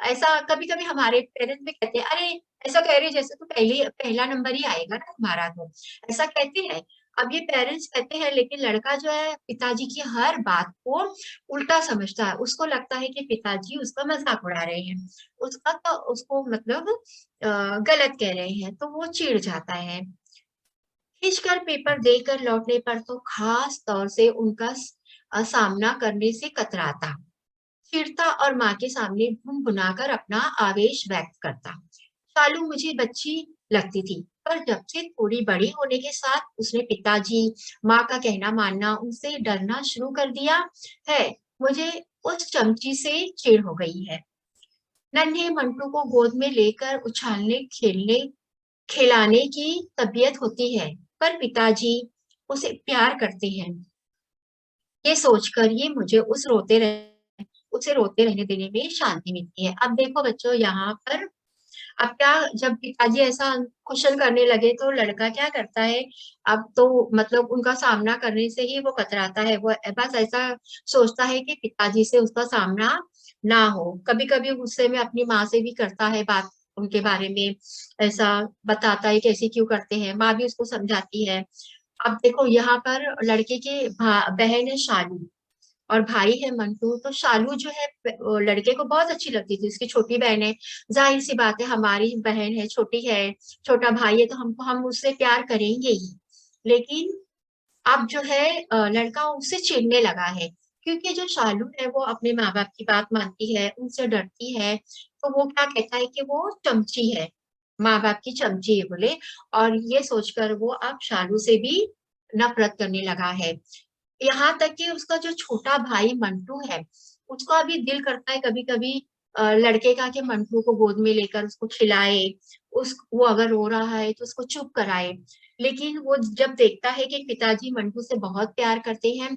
ऐसा कभी कभी हमारे पेरेंट्स भी कहते हैं, अरे ऐसा कह रहे जैसे तो पहला नंबर ही आएगा ना तुम्हारा, तो ऐसा कहते हैं। अब ये पेरेंट्स कहते हैं, लेकिन लड़का जो है पिताजी की हर बात को उल्टा समझता है। उसको लगता है कि पिताजी उसका मजाक उड़ा रहे हैं, उसका तो उसको मतलब गलत कह रहे हैं, तो वो चिढ़ जाता है। खींचकर पेपर देकर लौटने पर तो खास तौर से उनका सामना करने से कतराता, चिढ़ता और माँ के सामने भुनभुनाकर अपना आवेश व्यक्त करता। शालू मुझे बच्ची लगती थी, पर जब से थोड़ी बड़ी होने के साथ उसने पिताजी, माँ का कहना मानना, उनसे डरना शुरू कर दिया है। मुझे उस चमची से चिढ़ हो गई है। नन्हे मंटू को गोद में लेकर उछालने खेलने खिलाने की तबीयत होती है, पर पिताजी उसे प्यार करते हैं। ये सोचकर ये मुझे उसे रोते रहने देने में शांति मिलती है। अब देखो बच्चों, यहाँ पर अब क्या, जब पिताजी ऐसा क्वेश्चन करने लगे तो लड़का क्या करता है, अब तो मतलब उनका सामना करने से ही वो कतराता है। वो बस ऐसा सोचता है कि पिताजी से उसका सामना ना हो। कभी कभी गुस्से में अपनी माँ से भी करता है बात, उनके बारे में ऐसा बताता है कैसे क्यों करते हैं, माँ भी उसको समझाती है। अब देखो यहाँ पर लड़के के बहन है शालू और भाई है मंटू। तो शालू जो है लड़के को बहुत अच्छी लगती थी, उसकी छोटी बहन है। जाहिर सी बात है, हमारी बहन है, छोटी है, छोटा भाई है, तो हम उससे प्यार करेंगे ही। लेकिन अब जो है लड़का उससे चिढ़ने लगा है, क्योंकि जो शालू है वो अपने माँ बाप की बात मानती है, उनसे डरती है। तो वो क्या कहता है कि वो चमची है, माँ बाप की चमची है बोले। और ये सोचकर वो अब शालू से भी नफरत करने लगा है। यहाँ तक कि उसका जो छोटा भाई मंटू है, उसका भी दिल करता है कभी कभी लड़के का, कि मंटू को गोद में लेकर उसको खिलाए, उस वो अगर रो रहा है तो उसको चुप कराए। लेकिन वो जब देखता है कि पिताजी मंटू से बहुत प्यार करते हैं,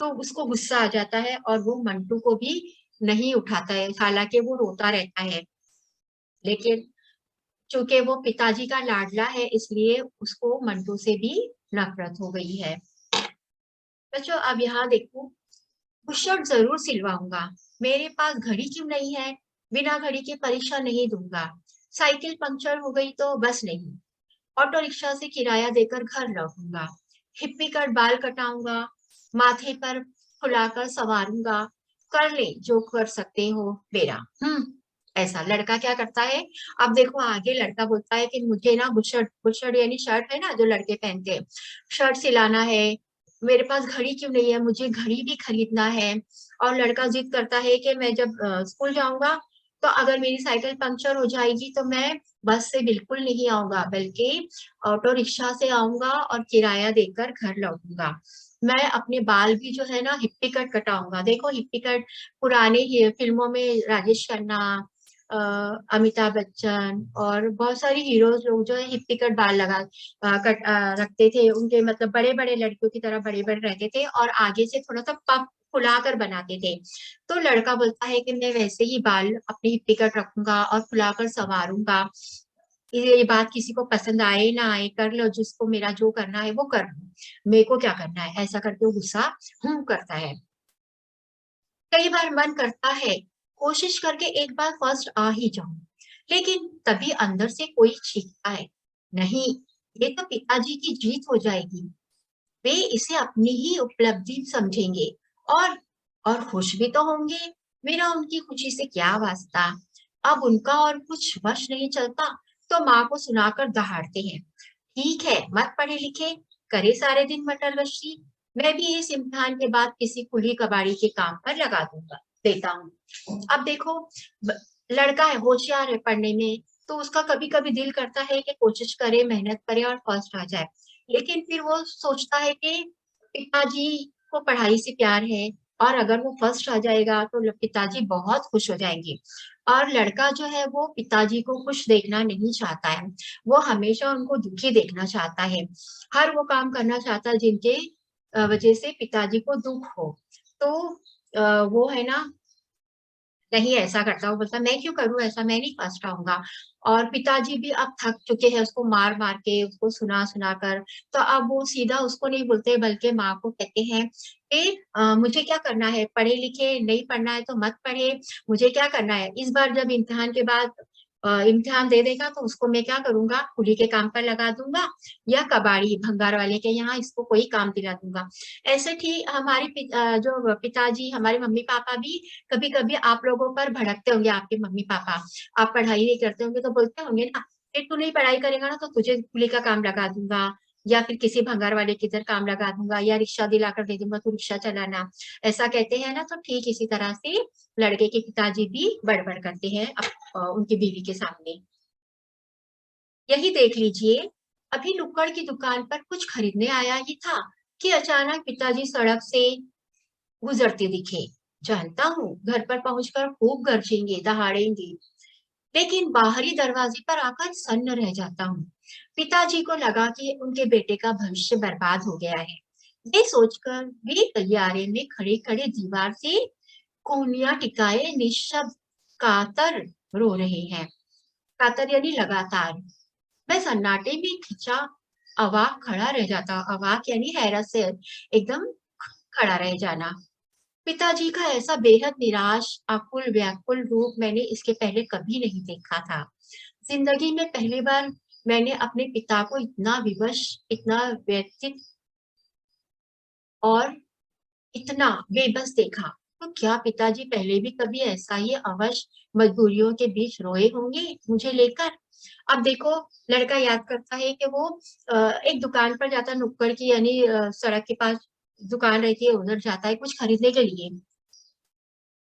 तो उसको गुस्सा आ जाता है और वो मंटू को भी नहीं उठाता है, हालांकि वो रोता रहता है। लेकिन चूंकि वो पिताजी का लाडला है, इसलिए उसको मंटू से भी नफरत हो गई है। बच्चों अब यहाँ देखो, बुशर्ट जरूर सिलवाऊंगा, मेरे पास घड़ी क्यों नहीं है, बिना घड़ी के परीक्षा नहीं दूंगा, साइकिल पंक्चर हो गई तो बस नहीं, ऑटो रिक्शा से किराया देकर घर लौटूंगा, हिप्पी कट बाल कटाऊंगा, माथे पर फुलाकर सवारूंगा, कर ले जो कर सकते हो बेरा। ऐसा लड़का क्या करता है। अब देखो आगे लड़का बोलता है कि मुझे ना बुशर्ट, बुशर्ट यानी शर्ट है ना जो लड़के पहनते हैं, शर्ट सिलाना है, मेरे पास घड़ी क्यों नहीं है, मुझे घड़ी भी खरीदना है। और लड़का जिद करता है कि मैं जब स्कूल जाऊंगा तो अगर मेरी साइकिल पंक्चर हो जाएगी तो मैं बस से बिल्कुल नहीं आऊंगा, बल्कि ऑटो रिक्शा से आऊंगा और किराया देकर घर लौटूंगा। मैं अपने बाल भी जो है ना हिप्पी कट कटाऊंगा। देखो हिप्पी कट पुराने ही फिल्मों में राजेश खन्ना, अमिताभ बच्चन और बहुत सारी हीरोज लोग जो है हिप्पी कट बाल रखते थे। उनके मतलब बड़े बड़े लड़कियों की तरह बड़े बड़े रहते थे और आगे से थोड़ा सा पफ फुलाकर बनाते थे। तो लड़का बोलता है कि मैं वैसे ही बाल अपने हिप्पी कट रखूंगा और फुलाकर संवारूंगा। ये बात किसी को पसंद आए ना आए, कर लो जिसको मेरा जो करना है वो कर लो, मेरे को क्या करना है, ऐसा करके वो गुस्सा करता है। कई बार मन करता है कोशिश करके एक बार फर्स्ट आ ही जाऊं, लेकिन तभी अंदर से कोई चीखता है, नहीं, ये तो पिताजी की जीत हो जाएगी, वे इसे अपनी ही उपलब्धि समझेंगे और और खुश भी तो होंगे, मेरा उनकी खुशी से क्या वास्ता। अब उनका और कुछ वश नहीं चलता तो माँ को सुनाकर दहाड़ते हैं। ठीक है, मत पढ़े लिखे, करे सारे दिन मटर गश्ती, मैं भी इस इम्तिहान के बाद किसी कुली कबाड़ी के काम पर लगा दूंगा देता हूँ। अब देखो, लड़का है, होशियार है पढ़ने में, तो उसका कभी कभी दिल करता है कि कोशिश करे, मेहनत करे और फर्स्ट आ जाए। लेकिन फिर वो सोचता है कि पिताजी को पढ़ाई से प्यार है, और अगर वो फर्स्ट आ जाएगा तो पिताजी बहुत खुश हो जाएंगे। और लड़का जो है वो पिताजी को खुश देखना नहीं चाहता है, वो हमेशा उनको दुखी देखना चाहता है। हर वो काम करना चाहता है जिनके वजह से पिताजी को दुख हो। तो वो है ना, नहीं ऐसा करता, वो बोलता मैं क्यों करूं ऐसा, मैं नहीं फर्स्ट आऊंगा। और पिताजी भी अब थक चुके हैं उसको मार मार के, उसको सुना सुना कर। तो अब वो सीधा उसको नहीं बोलते, बल्कि माँ को कहते हैं कि मुझे क्या करना है, पढ़े लिखे, नहीं पढ़ना है तो मत पढ़े, मुझे क्या करना है, इस बार जब इम्तिहान के बाद इम्तिहान दे देगा तो उसको मैं क्या करूंगा, कुली के काम पर लगा दूंगा, या कबाड़ी भंगार वाले के यहाँ इसको कोई काम दिला दूंगा। ऐसे ठीक हमारी जो पिताजी, हमारे मम्मी पापा भी कभी कभी आप लोगों पर भड़कते होंगे, आपके मम्मी पापा, आप पढ़ाई नहीं करते होंगे तो बोलते होंगे ना कि तू नहीं पढ़ाई करेगा ना तो तुझे कुली का काम लगा दूंगा, या फिर किसी भंगार वाले की इधर काम लगा दूंगा, या रिक्शा दिलाकर दे दूंगा, तू रिक्शा चलाना, ऐसा कहते हैं ना। तो ठीक इसी तरह से लड़के के पिताजी भी बड़बड़ करते हैं उनकी बीवी के सामने। यही देख लीजिए, अभी नुक्कड़ की दुकान पर कुछ खरीदने आया ही था कि अचानक पिताजी सड़क से गुजरते दिखे। जानता हूँ घर पर पहुंचकर खूब गरजेंगे, दहाड़ेंगे, लेकिन बाहरी दरवाजे पर आकर सन्न रह जाता हूँ। पिताजी को लगा कि उनके बेटे का भविष्य बर्बाद हो गया है। ये सोचकर वे गलियारे में खड़े खड़े दीवार से कोहनियां टिकाए निशब्द कातर रो रहे हैं। कातर यानी लगातार। मैं सन्नाटे में खिंचा अवाक खड़ा रह जाता, अवाक यानी हैरत से एकदम खड़ा रह जाना। पिताजी का ऐसा बेहद निराश, आकुल व्याकुल रूप मैंने इसके पहले कभी नहीं देखा था। जिंदगी में पहली बार मैंने अपने पिता को इतना विवश, इतना व्यथित और इतना बेबस देखा। तो क्या पिताजी पहले भी कभी ऐसा ही अवश मजबूरियों के बीच रोए होंगे मुझे लेकर? अब देखो, लड़का याद करता है कि वो एक दुकान पर जाता है, नुक्कड़ की यानी सड़क के पास दुकान रहती है, उधर जाता है कुछ खरीदने के लिए।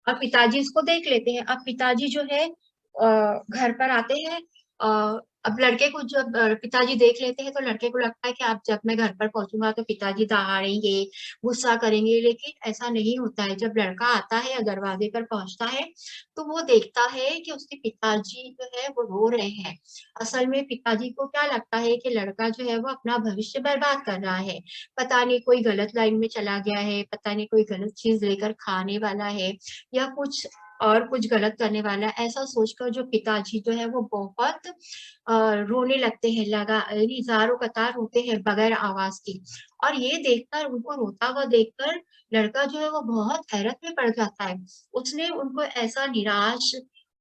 और पिताजी इसको देख लेते हैं। अब पिताजी जो है घर पर आते हैं। अब लड़के को जब पिताजी देख लेते हैं तो लड़के को लगता है कि अब जब मैं घर पर पहुंचूंगा तो पिताजी दहाड़ेंगे, गुस्सा करेंगे, लेकिन ऐसा नहीं होता है। जब लड़का आता है या दरवाजे पर पहुंचता है तो वो देखता है कि उसके पिताजी जो है वो रो रहे हैं। असल में पिताजी को क्या लगता है कि लड़का जो है वो अपना भविष्य बर्बाद कर रहा है, पता नहीं कोई गलत लाइन में चला गया है, पता नहीं कोई गलत चीज लेकर खाने वाला है, या कुछ और कुछ गलत करने वाला है। ऐसा सोचकर जो पिताजी जो है वो बहुत रोने लगते हैं, लगा यानी जारो कतार रोते हैं बगैर आवाज के। और ये देखकर, उनको रोता हुआ देखकर लड़का जो है वो बहुत हैरत में पड़ जाता है। उसने उनको ऐसा निराश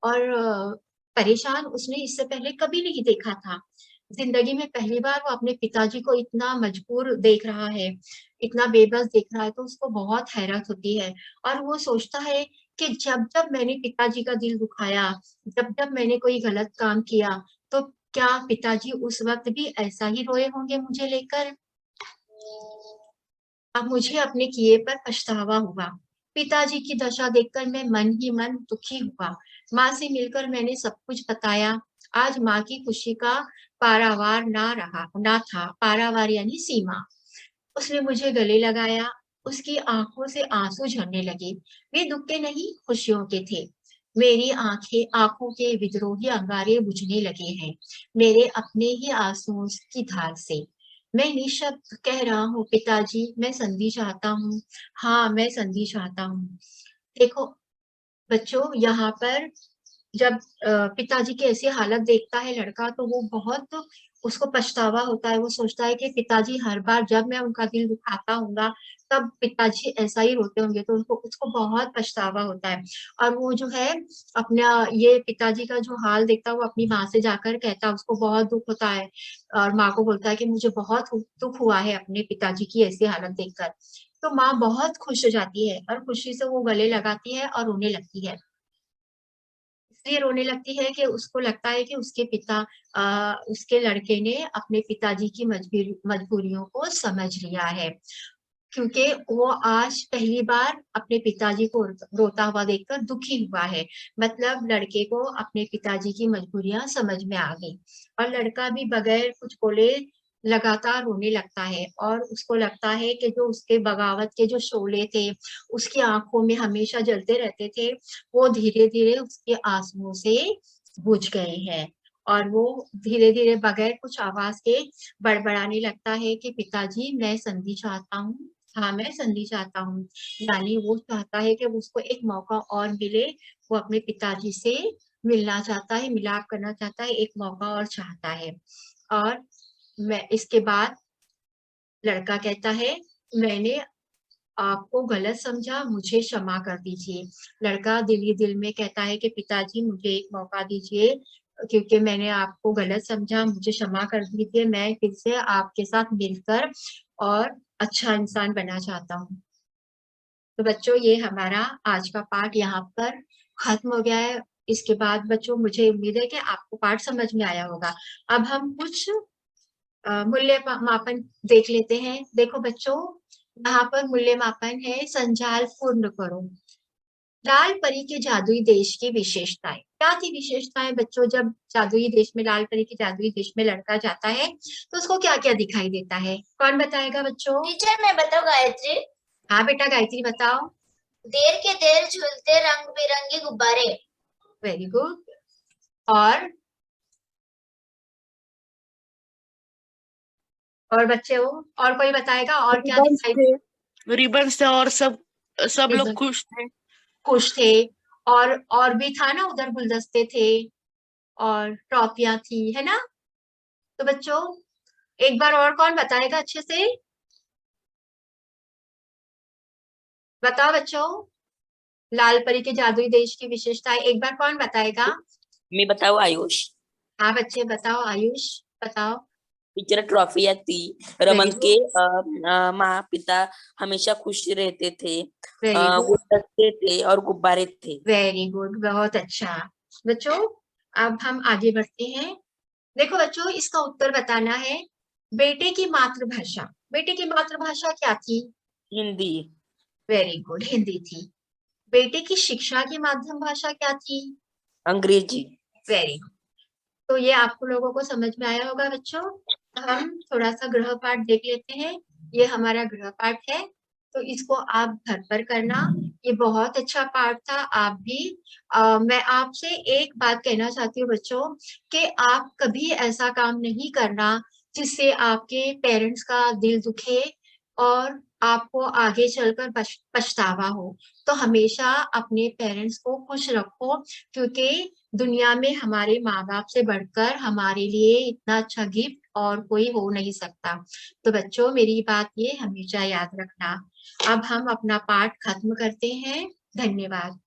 और परेशान उसने इससे पहले कभी नहीं देखा था। जिंदगी में पहली बार वो अपने पिताजी को इतना मजबूर देख रहा है, इतना बेबस देख रहा है, तो उसको बहुत हैरत होती है। और वो सोचता है कि जब जब मैंने पिताजी का दिल दुखाया, जब जब मैंने कोई गलत काम किया, तो क्या पिताजी उस वक्त भी ऐसा ही रोए होंगे मुझे लेकर? अब मुझे अपने किए पर पछतावा हुआ। पिताजी की दशा देखकर मैं मन ही मन दुखी हुआ। माँ से मिलकर मैंने सब कुछ बताया। आज माँ की खुशी का पारावार ना था, पारावार यानी सीमा। उसने मुझे गले लगाया। उसकी आंखों से आंसू झरने लगे। वे दुख के नहीं, खुशियों के थे। मेरी आंखों के विद्रोही अंगारे बुझने लगे हैं, मेरे अपने ही आंसुओं की धार से। मैं निशब्द कह रहा हूँ, पिताजी मैं संधि चाहता हूँ। हाँ, मैं संधि चाहता हूँ। देखो बच्चों, यहाँ पर जब पिताजी की ऐसी हालत देखता है लड़का, तो वो बहुत, उसको पछतावा होता है। वो सोचता है कि पिताजी हर बार जब मैं उनका दिल दुखाता हूँगा तब पिताजी ऐसा ही रोते होंगे, तो उसको उसको बहुत पछतावा होता है। और वो जो है अपना ये पिताजी का जो हाल देखता है, वो अपनी माँ से जाकर कहता है, उसको बहुत दुख होता है। और माँ को बोलता है कि मुझे बहुत दुख हुआ है अपने पिताजी की ऐसी हालत देखकर। तो माँ बहुत खुश हो जाती है और खुशी से वो गले लगाती है और रोने लगती है। इसलिए रोने लगती है कि उसको लगता है कि उसके लड़के ने अपने पिताजी की मजबूरियों को समझ लिया है, क्योंकि वो आज पहली बार अपने पिताजी को रोता हुआ देखकर दुखी हुआ है। मतलब लड़के को अपने पिताजी की मजबूरियां समझ में आ गई, और लड़का भी बगैर कुछ बोले लगातार रोने लगता है, और उसको लगता है कि जो उसके बगावत के जो शोले थे, उसकी आंखों में हमेशा जलते रहते थे, वो धीरे धीरे उसके आंसुओं से बुझ गए हैं। और वो धीरे धीरे बगैर कुछ आवाज के बड़बड़ाने लगता है कि पिताजी, मैं संधि चाहता हूँ। हाँ, मैं संधि चाहता हूँ। यानी वो चाहता है कि उसको एक मौका और मिले। वो अपने पिताजी से मिलना चाहता है, मिलाप करना चाहता है, एक मौका और चाहता है। और मैं इसके बाद लड़का कहता है, मैंने आपको गलत समझा, मुझे क्षमा कर दीजिए। लड़का दिल ही दिल में कहता है कि पिताजी, मुझे एक मौका दीजिए, क्योंकि मैंने आपको गलत समझा, मुझे क्षमा कर दीजिए। मैं फिर से आपके साथ मिलकर और अच्छा इंसान बनना चाहता हूँ। तो बच्चों, ये हमारा आज का पाठ यहाँ पर खत्म हो गया है। इसके बाद बच्चों, मुझे उम्मीद है कि आपको पाठ समझ में आया होगा। अब हम कुछ मूल्य मापन देख लेते हैं। देखो बच्चों, यहाँ पर मूल्य मापन है, संजाल पूर्ण करो। लाल परी के जादुई देश की विशेषताएं क्या थी? विशेषताएं बच्चों, जब जादुई देश में, लाल परी के जादुई देश में लड़का जाता है तो उसको क्या क्या दिखाई देता है? कौन बताएगा बच्चों?
टीचर, मैं बताऊं गायत्री?
हाँ बेटा, गायत्री बताओ।
देर के देर झूलते रंग बिरंगे गुब्बारे।
Very good. और बच्चे हो, और कोई बताएगा और क्या
रिबन्स
दिखाई?
थे, रिबन्स थे और सब लोग
रिबन,
खुश थे।
खुश थे। और भी था ना, उधर गुलदस्ते थे और ट्रॉफियां थी, है ना? तो बच्चों, एक बार और कौन बताएगा अच्छे से? बताओ बच्चों, लाल परी के जादुई देश की विशेषताएं एक बार कौन बताएगा?
मैं बताऊं आयुष?
हाँ बच्चे बताओ, आयुष बताओ।
टीचर, ट्रॉफियां थी।
वेरी
रमन के
गुड,
माँ पिता हमेशा खुश रहते थे।
वेरी गुड,
गुलदस्ते थे और गुब्बारे थे।
वेरी गुड, बहुत अच्छा। बच्चों, अब हम आगे बढ़ते हैं। देखो बच्चों, इसका उत्तर बताना है। बेटे की मातृभाषा, बेटे की मातृभाषा क्या थी?
हिंदी।
वेरी गुड, हिंदी थी। बेटे की शिक्षा की माध्यम भाषा क्या थी?
अंग्रेजी।
Very good. तो ये आपको लोगों को समझ में आया होगा बच्चों। हम थोड़ा सा गृह पाठ देख लेते हैं। ये हमारा गृह पाठ है, तो इसको आप घर पर करना। ये बहुत अच्छा पाठ था। आप भी मैं आपसे एक बात कहना चाहती हूँ बच्चों, कि आप कभी ऐसा काम नहीं करना जिससे आपके पेरेंट्स का दिल दुखे और आपको आगे चलकर पछतावा हो। तो हमेशा अपने पेरेंट्स को खुश रखो, क्योंकि दुनिया में हमारे माँ बाप से बढ़कर हमारे लिए इतना अच्छा गिफ्ट और कोई हो नहीं सकता। तो बच्चों, मेरी बात ये हमेशा याद रखना। अब हम अपना पाठ खत्म करते हैं। धन्यवाद।